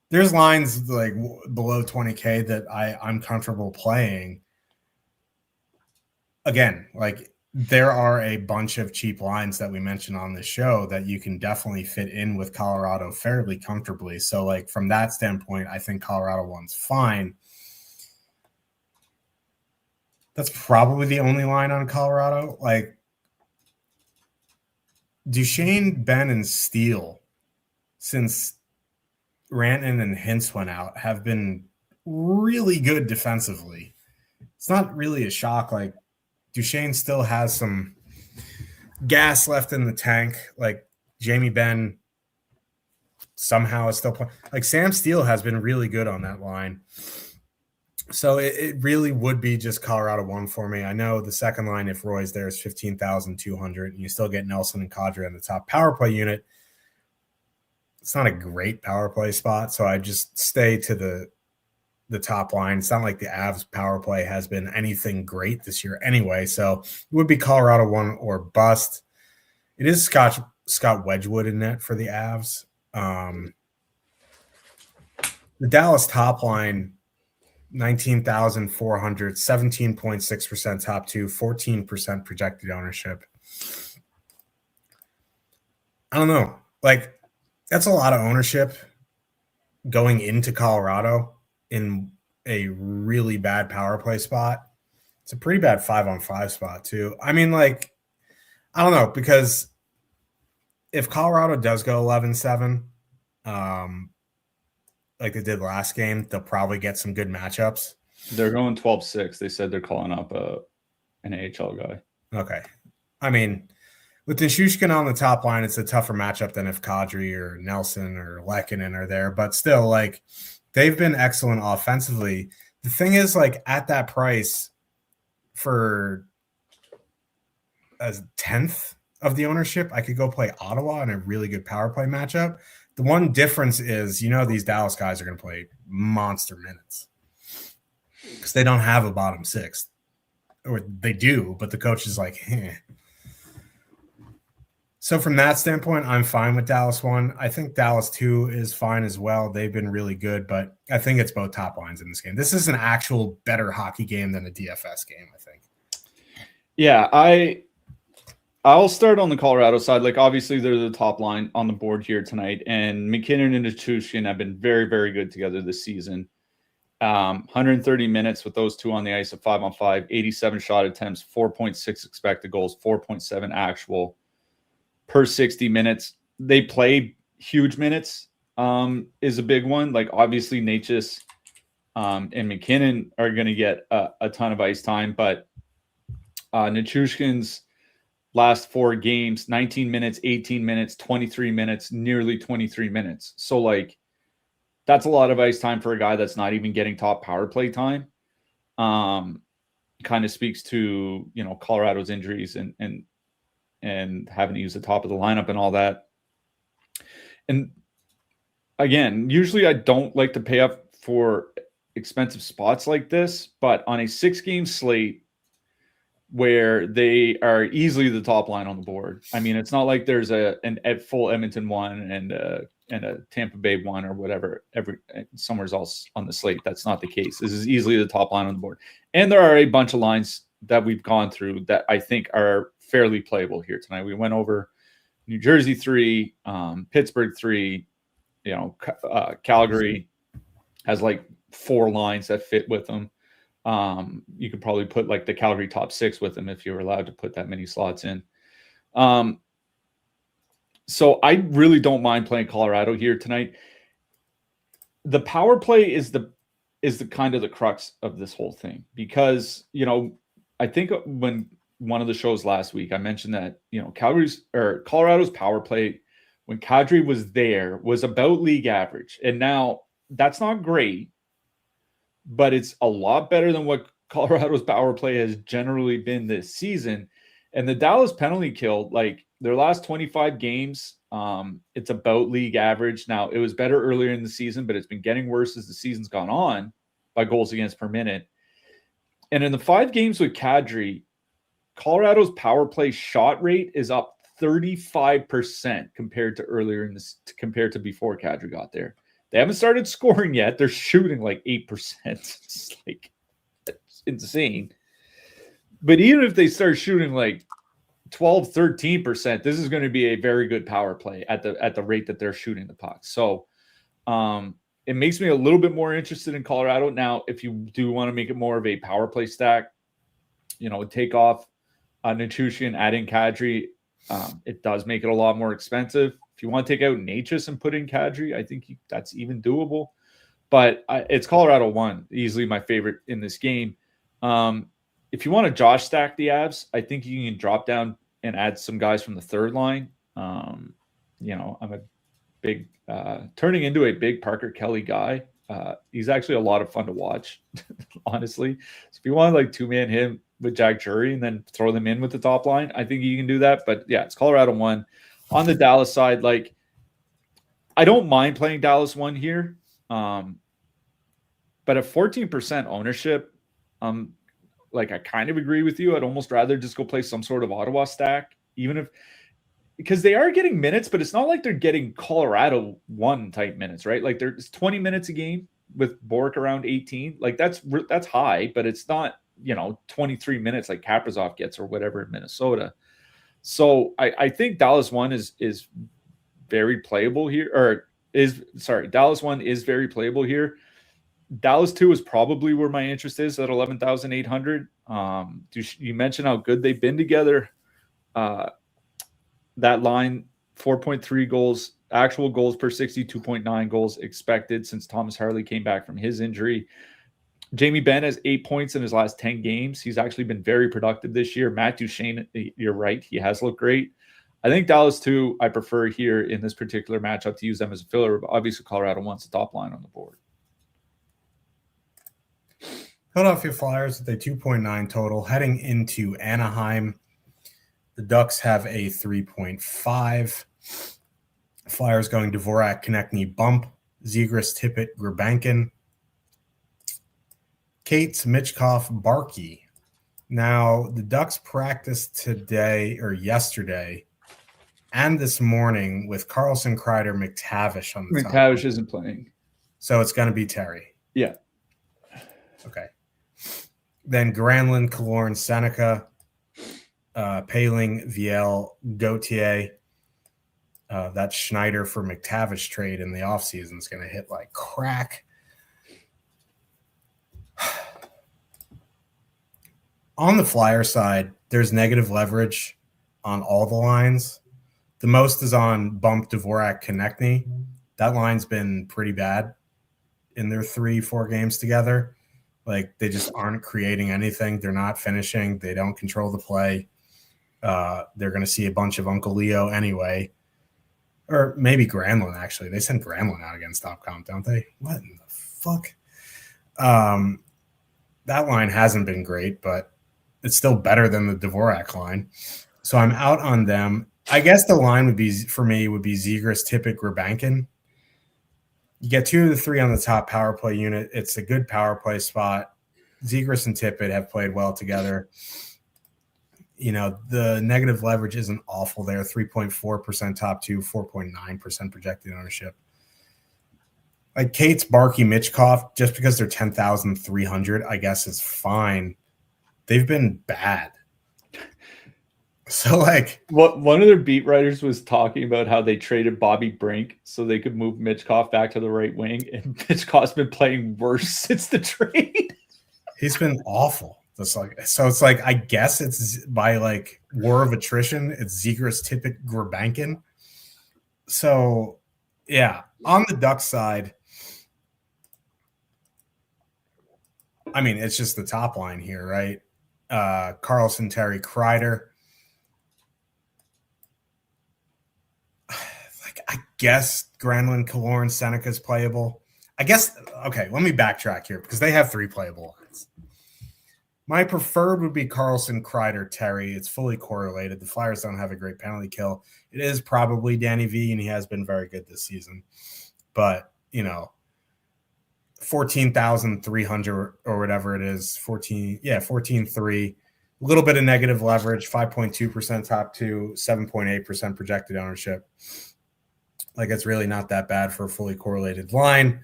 Speaker 1: There's lines like below 20K that I'm comfortable playing. Again, like, there are a bunch of cheap lines that we mentioned on this show that you can definitely fit in with Colorado fairly comfortably. So, like, from that standpoint, I think Colorado 1's fine. That's probably the only line on Colorado. Like, Duchesne, Ben, and Steele, since Rantanen and Hintz went out, have been really good defensively. It's not really a shock. Like, Duchesne still has some gas left in the tank. Like, Jamie Benn somehow is still playing. Like, Sam Steele has been really good on that line. So it really would be just Colorado 1 for me. I know the second line, if Roy's there, is 15,200, and you still get Nelson and Kadri on the top power play unit. It's not a great power play spot, so I just stay to the top line. It's not like the Avs power play has been anything great this year anyway, so it would be Colorado 1 or bust. It is Scott Wedgwood in net for the Avs. The Dallas top line, 19,400, 17.6% top two, 14% projected ownership. I don't know. Like, that's a lot of ownership going into Colorado in a really bad power play spot. It's a pretty bad 5-on-5 spot too. I mean, like, I don't know, because if Colorado does go 11-7, like they did last game, they'll probably get some good matchups.
Speaker 2: They're going 12-6. They said they're calling up an AHL guy.
Speaker 1: Okay. I mean, with Nichushkin on the top line, it's a tougher matchup than if Kadri or Nelson or Lehkonen are there. But still, like, they've been excellent offensively. The thing is, like, at that price for a 10th of the ownership, I could go play Ottawa in a really good power play matchup. The one difference is, these Dallas guys are going to play monster minutes because they don't have a bottom six. Or they do, but the coach is like, eh. So from that standpoint, I'm fine with Dallas 1. I think Dallas 2 is fine as well. They've been really good, but I think it's both top lines in this game. This is an actual better hockey game than a DFS game, I think.
Speaker 2: Yeah, I'll start on the Colorado side. Like, obviously, they're the top line on the board here tonight, and McKinnon and Nichushkin have been very, very good together this season. 130 minutes with those two on the ice at 5-on-5, 87 shot attempts, 4.6 expected goals, 4.7 actual per 60 minutes. They play huge minutes, is a big one. Like, obviously, Natchez and McKinnon are going to get a ton of ice time, but Nichushkin's last 4 games, 19 minutes, 18 minutes, 23 minutes, nearly 23 minutes. So, like, that's a lot of ice time for a guy that's not even getting top power play time. Kind of speaks to, Colorado's injuries and having to use the top of the lineup and all that. And again, usually I don't like to pay up for expensive spots like this, but on a 6-game slate where they are easily the top line on the board. I mean, it's not like there's a full Edmonton one and a Tampa Bay one or whatever somewhere else on the slate. That's not the case. This is easily the top line on the board. And there are a bunch of lines that we've gone through that I think are fairly playable here tonight. We went over New Jersey 3, Pittsburgh 3, Calgary has like 4 lines that fit with them. You could probably put like the Calgary top 6 with them if you were allowed to put that many slots in. So I really don't mind playing Colorado here tonight. The power play is the is the kind of the crux of this whole thing, because, I think when one of the shows last week, I mentioned that, Colorado's power play when Kadri was there was about league average. And now that's not great, but it's a lot better than what Colorado's power play has generally been this season. And the Dallas penalty kill, like their last 25 games, it's about league average. Now, it was better earlier in the season, but it's been getting worse as the season's gone on by goals against per minute. And in the 5 games with Kadri, Colorado's power play shot rate is up 35% compared to before Kadri got there. They haven't started scoring yet. They're shooting like 8%. It's like, that's insane. But even if they start shooting like 12, 13%, this is going to be a very good power play at the rate that they're shooting the puck. So it makes me a little bit more interested in Colorado. Now, if you do want to make it more of a power play stack, take off Nichushkin, add in Kadri, it does make it a lot more expensive. If you want to take out Natchez and put in Kadri, I think that's even doable. But it's Colorado 1, easily my favorite in this game. If you want to Josh stack the Avs, I think you can drop down and add some guys from the third line. I'm a big turning into a big Parker Kelly guy. He's actually a lot of fun to watch, honestly. So if you want to like 2-man him with Jack Drury and then throw them in with the top line, I think you can do that. But yeah, it's Colorado 1. On the Dallas side, like I don't mind playing Dallas 1 here. But at 14% ownership, like I kind of agree with you. I'd almost rather just go play some sort of Ottawa stack, because they are getting minutes, but it's not like they're getting Colorado 1 type minutes, right? Like there's 20 minutes a game with Bork around 18. Like that's high, but it's not, 23 minutes like Kaprizov gets or whatever in Minnesota. So I think Dallas 1 is very playable here, Dallas 1 is very playable here. Dallas 2 is probably where my interest is at 11,800. You mentioned how good they've been together. That line, 4.3 goals, actual goals per 60, 2.9 goals expected since Thomas Harley came back from his injury. Jamie Benn has 8 points in his last 10 games. He's actually been very productive this year. Matt Duchene, you're right, he has looked great. I think Dallas 2, I prefer here in this particular matchup to use them as a filler. But obviously, Colorado wants the top line on the board.
Speaker 1: Philadelphia Flyers with a 2.9 total heading into Anaheim. The Ducks have a 3.5. Flyers going Dvorak, Konechny, Bump, Zegras, Tippett, Gurbankin, Cates, Michkov, Barkey. Now, the Ducks practiced yesterday and this morning with Carlson, Kreider, McTavish on the top.
Speaker 2: McTavish isn't playing.
Speaker 1: So it's going to be Terry.
Speaker 2: Yeah.
Speaker 1: Okay. Then Granlund, Killorn, Seneca, Paling, Viel, Gauthier. That Schneider for McTavish trade in the offseason is going to hit like crack. On the Flyer side, there's negative leverage on all the lines. The most is on Bump, Dvorak, Konechny. That line's been pretty bad in their 3-4 games together. Like, they just aren't creating anything. They're not finishing. They don't control the play. They're going to see a bunch of Uncle Leo anyway. Or maybe Granlund, actually. They sent Granlund out against Topcomp, don't they? What in the fuck? That line hasn't been great, but it's still better than the Dvorak line. So I'm out on them. I guess the line would be Zegras, Tippett, Gurbankin. You get 2 of the 3 on the top power play unit. It's a good power play spot. Zegras and Tippett have played well together. The negative leverage isn't awful there. 3.4% top 2, 4.9% projected ownership. Like Cates, Barkey, Michkov, just because they're 10,300, I guess is fine. They've been bad. So,
Speaker 2: one of their beat writers was talking about how they traded Bobby Brink so they could move Michkov back to the right wing, and Michkov's been playing worse since the trade.
Speaker 1: He's been awful. So it's like, I guess it's by like war of attrition. It's Zegras, Tippett, Gurbankin. So, yeah, on the Ducks side, I mean, it's just the top line here, right? Carlson, Terry, Kreider. I guess Granlund, Killorn, Seneca's playable. I guess, okay, let me backtrack here because they have 3 playable lines. My preferred would be Carlson, Kreider, Terry. It's fully correlated. The Flyers don't have a great penalty kill. It is probably Danny V, and he has been very good this season. But, 14,300 or whatever it is, 14.3. A little bit of negative leverage, 5.2% top 2, 7.8% projected ownership. Like, it's really not that bad for a fully correlated line.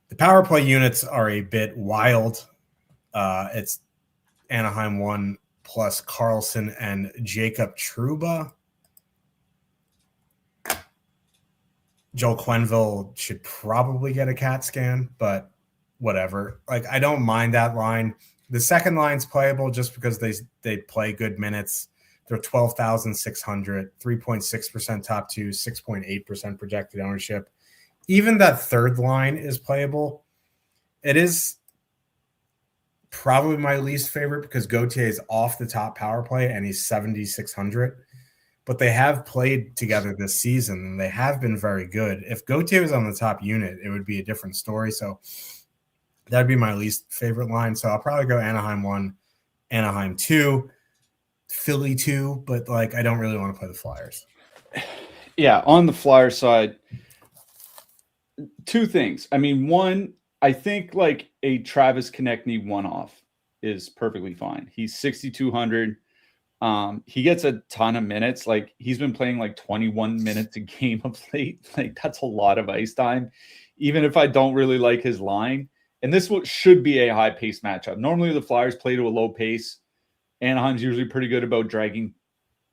Speaker 1: The power play units are a bit wild. It's Anaheim 1 plus Carlson and Jacob Trouba. Joel Quenneville should probably get a CAT scan, but whatever. Like, I don't mind that line. The second line's playable just because they play good minutes. They're 12,600, 3.6% top 2, 6.8% projected ownership. Even that third line is playable. It is probably my least favorite because Gauthier is off the top power play and he's 7,600. But they have played together this season and they have been very good. If Gauthier was on the top unit, it would be a different story. So that'd be my least favorite line. So I'll probably go Anaheim 1, Anaheim 2, Philly 2, but I don't really want to play the Flyers.
Speaker 2: Yeah, on the Flyers side, 2 things. I mean, one, I think a Travis Konechny one-off is perfectly fine. He's 6,200. He gets a ton of minutes. He's been playing 21 minutes a game of late. That's a lot of ice time, even if I don't really like his line. And this should be a high-paced matchup. Normally, the Flyers play to a low pace. Anaheim's usually pretty good about dragging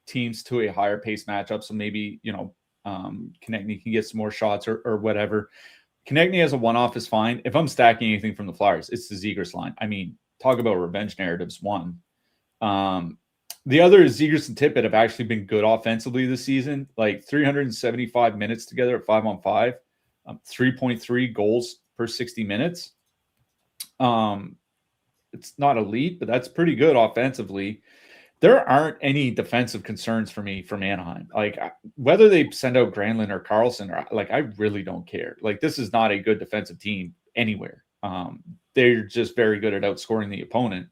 Speaker 2: teams to a higher pace matchup. So maybe, Konechny can get some more shots or whatever. Konechny as a one-off is fine. If I'm stacking anything from the Flyers, it's the Zegras line. I mean, talk about revenge narratives, one. The other is Zegras and Tippett have actually been good offensively this season. 375 minutes together at 5-on-5, 3.3 goals per 60 minutes. It's not elite, but that's pretty good offensively. There aren't any defensive concerns for me from Anaheim. Whether they send out Granlund or Carlson, I really don't care. This is not a good defensive team anywhere. They're just very good at outscoring the opponent.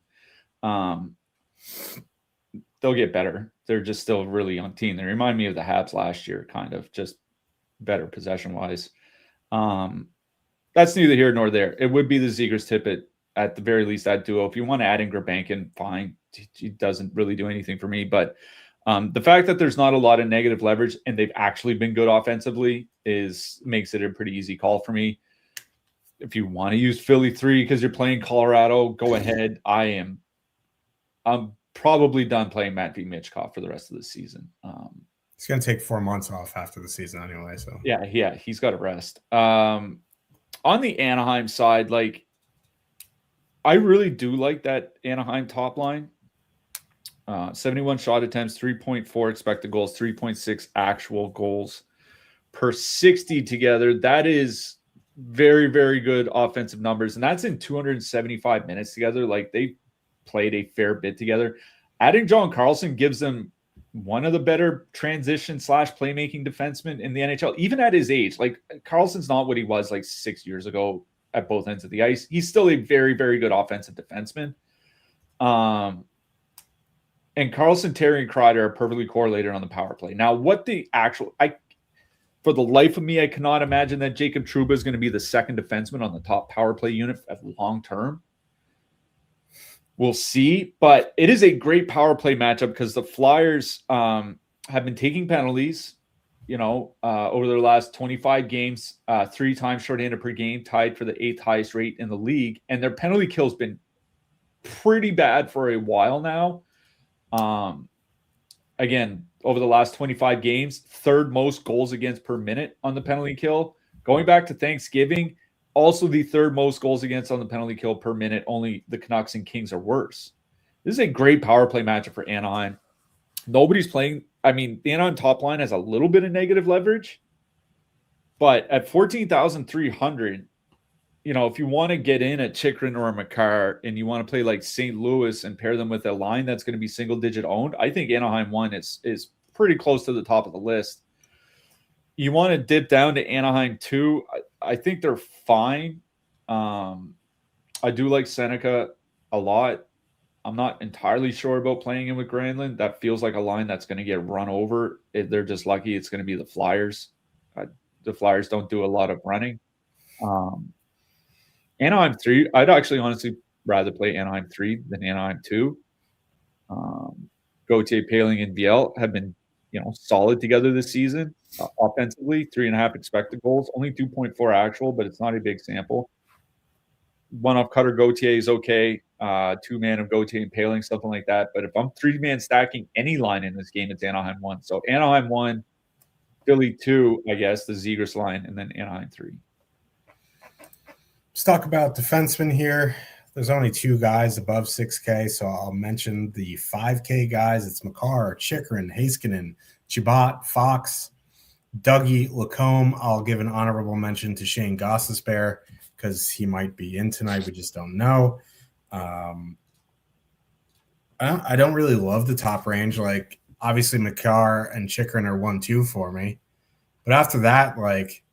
Speaker 2: They'll get better. They're just still a really young team. They remind me of the Habs last year, kind of, just better possession-wise. That's neither here nor there. It would be the Zegras Tippett, at the very least, that duo. If you want to add in Grabankin, fine. He doesn't really do anything for me. But the fact that there's not a lot of negative leverage and they've actually been good offensively makes it a pretty easy call for me. If you want to use Philly 3 because you're playing Colorado, go ahead. I'm probably done playing Matt V. Mitchkov for the rest of the season.
Speaker 1: He's going to take 4 months off after the season anyway. So
Speaker 2: yeah, he's got to rest. On the Anaheim side, I really do like that Anaheim top line. 71 shot attempts, 3.4 expected goals, 3.6 actual goals per 60 together. That is very, very good offensive numbers. And that's in 275 minutes together. They played a fair bit together. Adding John Carlson gives them one of the better transition / playmaking defensemen in the NHL, even at his age. Carlson's not what he was 6 years ago at both ends of the ice. He's still a very, very good offensive defenseman. And Carlson, Terry, and Kreider are perfectly correlated on the power play. Now, what the actual... For the life of me, I cannot imagine that Jacob Trouba is going to be the second defenseman on the top power play unit at long term. We'll see. But it is a great power play matchup because the Flyers have been taking penalties, over their last 25 games, 3 times shorthanded per game, tied for the 8th highest rate in the league. And their penalty kill's been pretty bad for a while now. Again, over the last 25 games, 3rd most goals against per minute on the penalty kill. Going back to Thanksgiving, also the 3rd most goals against on the penalty kill per minute. Only the Canucks and Kings are worse. This is a great power play matchup for Anaheim. Nobody's playing. I mean, the Anaheim top line has a little bit of negative leverage, but at 14,300, if you want to get in at Chychrun or a Makar and you want to play like St. Louis and pair them with a line that's going to be single-digit owned, I think Anaheim 1 is pretty close to the top of the list. You want to dip down to Anaheim 2. I think they're fine. I do like Seneca a lot. I'm not entirely sure about playing him with Granlund. That feels like a line that's going to get run over. They're just lucky it's going to be the Flyers. The Flyers don't do a lot of running. Anaheim 3, I'd actually honestly rather play Anaheim 3 than Anaheim 2. Gauthier, Paling, and Biel have been solid together this season. Offensively, 3.5 expected goals, only 2.4 actual, but it's not a big sample. One-off Cutter Gauthier is okay. Two-man of Gauthier and Paling, something like that. But if I'm three-man stacking any line in this game, it's Anaheim 1. So Anaheim 1, Philly 2, I guess, the Zegras line, and then Anaheim 3.
Speaker 1: Let's talk about defensemen here. There's only 2 guys above 6K, so I'll mention the 5K guys. It's Makar, Chychrun, Heiskanen, Chabot, Fox, Dougie, Lacombe. I'll give an honorable mention to Shane Gostisbehere because he might be in tonight. We just don't know. I don't really love the top range. Like, obviously, Makar and Chychrun are 1-2 for me. But after that, like,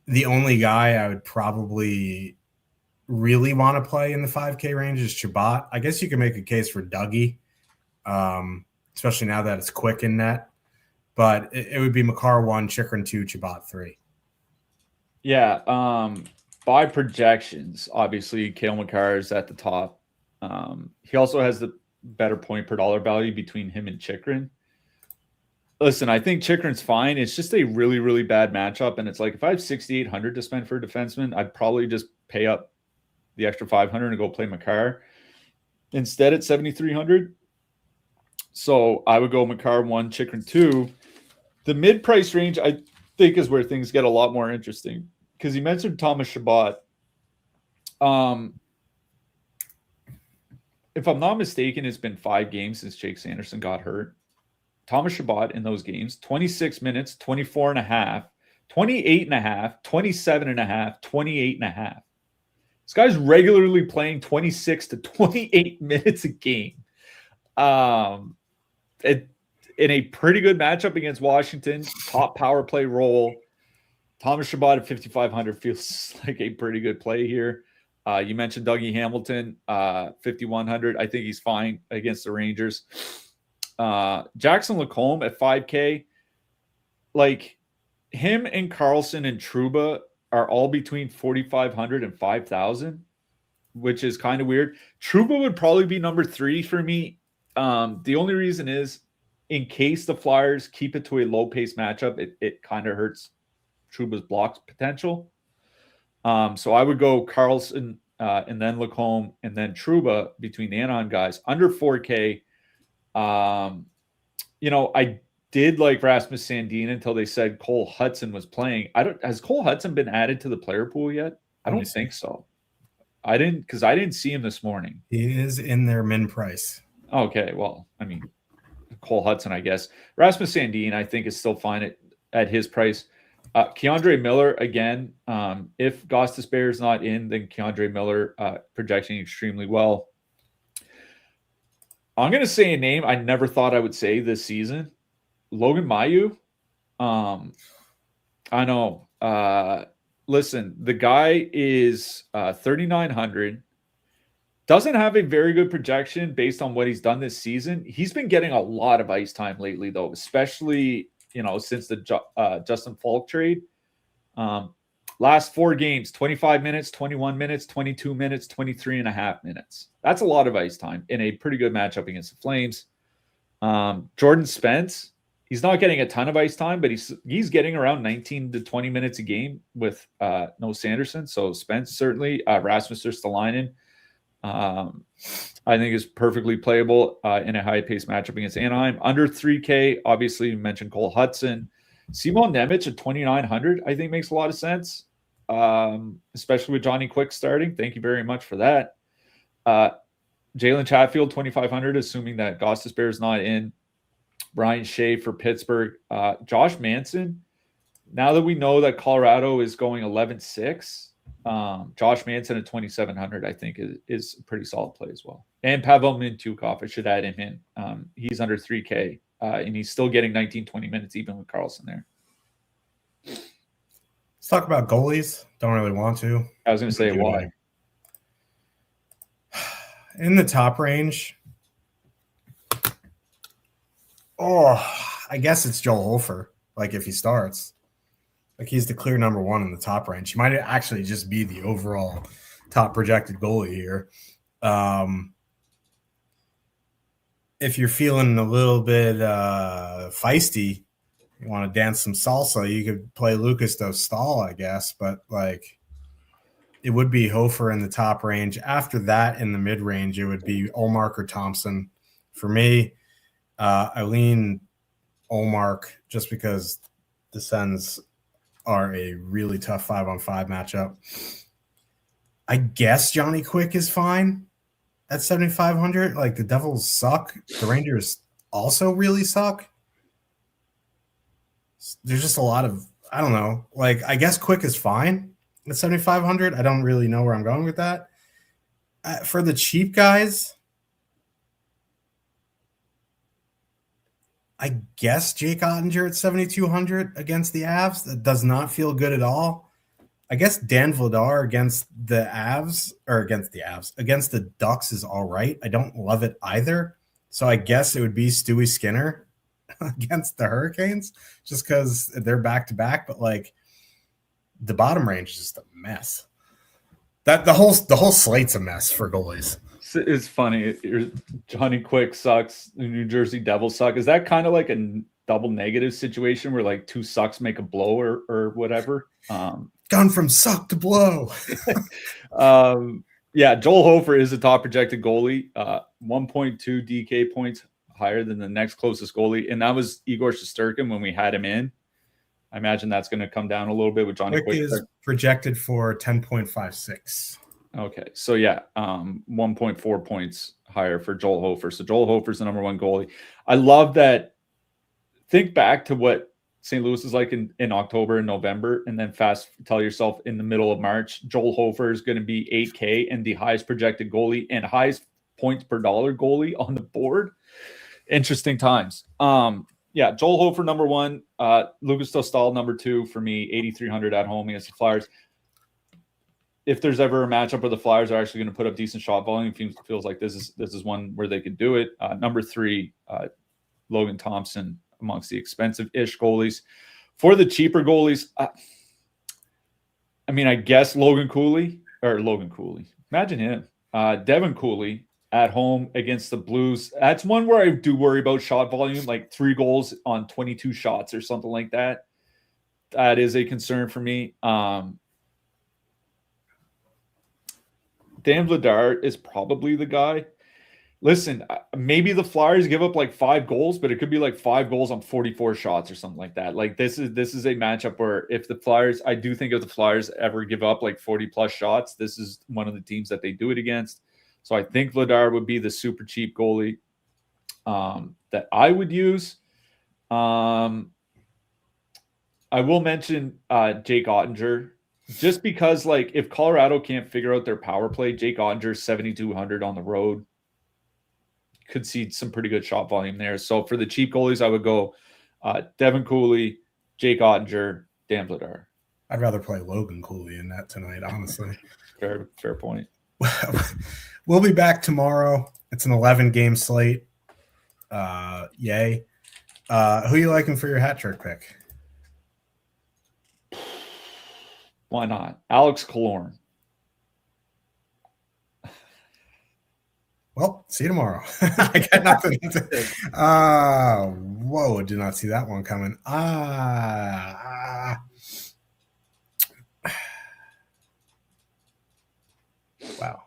Speaker 1: the only guy I would probably really want to play in the 5K range is Chabot. I guess you can make a case for Dougie, especially now that it's quick in net. But it would be Makar 1, Chychrun 2, Chabot 3.
Speaker 2: Yeah, by projections, obviously, Cale Makar is at the top. He also has the better point per dollar value between him and Chychrun. Listen, I think Chychrun's fine. It's just a really, really bad matchup. And it's like if I have $6,800 to spend for a defenseman, I'd probably just pay up the extra $500 and go play Makar instead at $7,300. So I would go Makar 1, Chychrun 2. The mid-price range, I think, is where things get a lot more interesting. Because you mentioned Thomas Chabot. If I'm not mistaken, it's been 5 games since Jake Sanderson got hurt. Thomas Chabot in those games, 26 minutes, 24.5, 28.5, 27.5, 28.5. This guy's regularly playing 26 to 28 minutes a game. In a pretty good matchup against Washington, top power play role. Thomas Chabot at 5,500 feels like a pretty good play here. You mentioned Dougie Hamilton, 5,100. I think he's fine against the Rangers. Jackson Lacombe at 5K. Like, him and Carlson and Trouba are all between 4,500 and 5,000, which is kind of weird. Trouba would probably be number 3 for me. The only reason is, in case the Flyers keep it to a low-pace matchup, it kind of hurts Trouba's block potential. So I would go Carlson and then Lacombe and then Trouba between the Anaheim guys. Under 4K, I did like Rasmus Sandin until they said Cole Hudson was playing. Has Cole Hudson been added to the player pool yet? I don't think so. I didn't see him this morning.
Speaker 1: He is in their min price.
Speaker 2: Okay, well, I mean, Cole Hudson, I guess. Rasmus Sandin, I think, is still fine at his price. Keandre Miller, again, if Gostisbehere is not in, then Keandre Miller projecting extremely well. I'm going to say a name I never thought I would say this season. Logan Mailloux. I know. Listen, the guy is 3,900. Doesn't have a very good projection based on what he's done this season. He's been getting a lot of ice time lately, though, especially since the Justin Falk trade. Last 4 games, 25 minutes, 21 minutes, 22 minutes, 23.5 minutes. That's a lot of ice time in a pretty good matchup against the Flames. Jordan Spence, he's not getting a ton of ice time, but he's getting around 19 to 20 minutes a game with no Sanderson. So Spence certainly, Rasmus Ristolainen, I think is perfectly playable in a high-paced matchup against Anaheim. Under 3K, obviously you mentioned Cole Hudson. Simon Nemec at 2,900, I think makes a lot of sense, especially with Johnny Quick starting. Thank you very much for that. Jalen Chatfield, 2,500, assuming that Gostisbehere is not in. Brian Shea for Pittsburgh. Josh Manson, now that we know that Colorado is going 11-6, Josh Manson at 2,700, I think, is a pretty solid play as well. And Pavel Mintyukov, I should add him in. He's under 3K, and he's still getting 19, 20 minutes, even with Carlson there.
Speaker 1: Let's talk about goalies. Don't really want to.
Speaker 2: I was going to say why.
Speaker 1: In the top range, I guess it's Joel Hofer. Like if he starts. Like he's the clear number one in the top range. He might actually just be the overall top projected goalie here. If you're feeling a little bit feisty, you want to dance some salsa, you could play Lucas Dostal, I guess. But like it would be Hofer in the top range. After that, in the mid range, it would be Ullmark or Thompson. For me, I lean Ullmark just because the Sens are a really tough 5-on-5 matchup. I guess Johnny Quick is fine at 7,500. Like the Devils suck. The Rangers also really suck. There's just a lot of, I don't know. Like I guess Quick is fine at 7,500. I don't really know where I'm going with that. For the cheap guys, I guess Jake Ottinger at 7,200 against the Avs. That does not feel good at all. I guess Dan Vladar against the Avs against the Ducks is all right. I don't love it either. So I guess it would be Stewie Skinner against the Hurricanes just because they're back to back. But like the bottom range is just a mess. That the whole slate's a mess for goalies.
Speaker 2: It's funny. Johnny Quick sucks. The New Jersey Devils suck. Is that kind of like a double negative situation where like two sucks make a blow or whatever?
Speaker 1: Gone from suck to blow.
Speaker 2: Yeah, Joel Hofer is a top projected goalie. 1.2 DK points higher than the next closest goalie, and that was Igor Shesterkin when we had him in. I imagine that's going to come down a little bit with Johnny Quick.
Speaker 1: Is projected for 10.56.
Speaker 2: Okay, so yeah, 1.4 points higher for Joel Hofer. So Joel Hofer's the number one goalie. I love that. Think back to what St. Louis is like in October and November, and then tell yourself in the middle of March, Joel Hofer is going to be 8K and the highest projected goalie and highest points per dollar goalie on the board. Interesting times. Yeah, Joel Hofer number one, Lucas Dostal number two for me, 8,300 at home against the Flyers. If there's ever a matchup where the Flyers are actually going to put up decent shot volume, feels like this is one where they could do it. Number three, Logan Thompson amongst the expensive-ish goalies. For the cheaper goalies, I mean, I guess Logan Cooley. Imagine him. Devin Cooley at home against the Blues. That's one where I do worry about shot volume, like 3 goals on 22 shots or something like that. That is a concern for me. Dan Vladar is probably the guy. Listen, maybe the Flyers give up like 5 goals, but it could be like 5 goals on 44 shots or something like that. Like this is a matchup where if the Flyers, I do think if the Flyers ever give up like 40 plus shots, this is one of the teams that they do it against. So I think Vladar would be the super cheap goalie that I would use. I will mention Jake Ottinger. Just because, like, if Colorado can't figure out their power play, Jake Ottinger 7,200 on the road could see some pretty good shot volume there. So for the cheap goalies, I would go Devin Cooley, Jake Ottinger, Dan Vladar.
Speaker 1: I'd rather play Logan Cooley in that tonight, honestly.
Speaker 2: Fair point.
Speaker 1: We'll be back tomorrow. It's an 11-game slate. Yay. Who are you liking for your hat trick pick?
Speaker 2: Why not? Alex Killorn.
Speaker 1: Well, see you tomorrow. I got nothing. Whoa, did not see that one coming. Wow.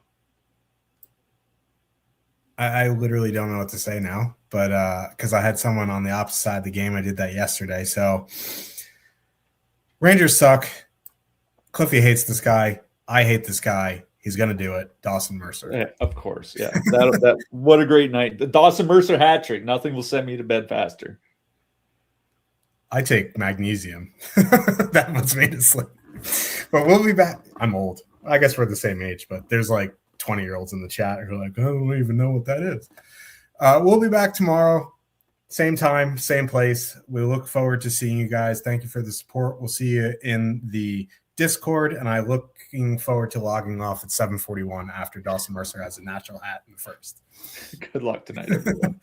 Speaker 1: I literally don't know what to say now, but because I had someone on the opposite side of the game. I did that yesterday. So Rangers suck. Cliffy hates this guy. I hate this guy. He's going to do it. Dawson Mercer.
Speaker 2: Yeah, of course. Yeah. What a great night. The Dawson Mercer hat trick. Nothing will send me to bed faster.
Speaker 1: I take magnesium. That puts me to sleep. But we'll be back. I'm old. I guess we're the same age, but there's like 20-year-olds in the chat who are like, I don't even know what that is. We'll be back tomorrow. Same time, same place. We look forward to seeing you guys. Thank you for the support. We'll see you in the Discord, and I'm looking forward to logging off at 7:41 after Dawson Mercer has a natural hat in the first.
Speaker 2: Good luck tonight, everyone.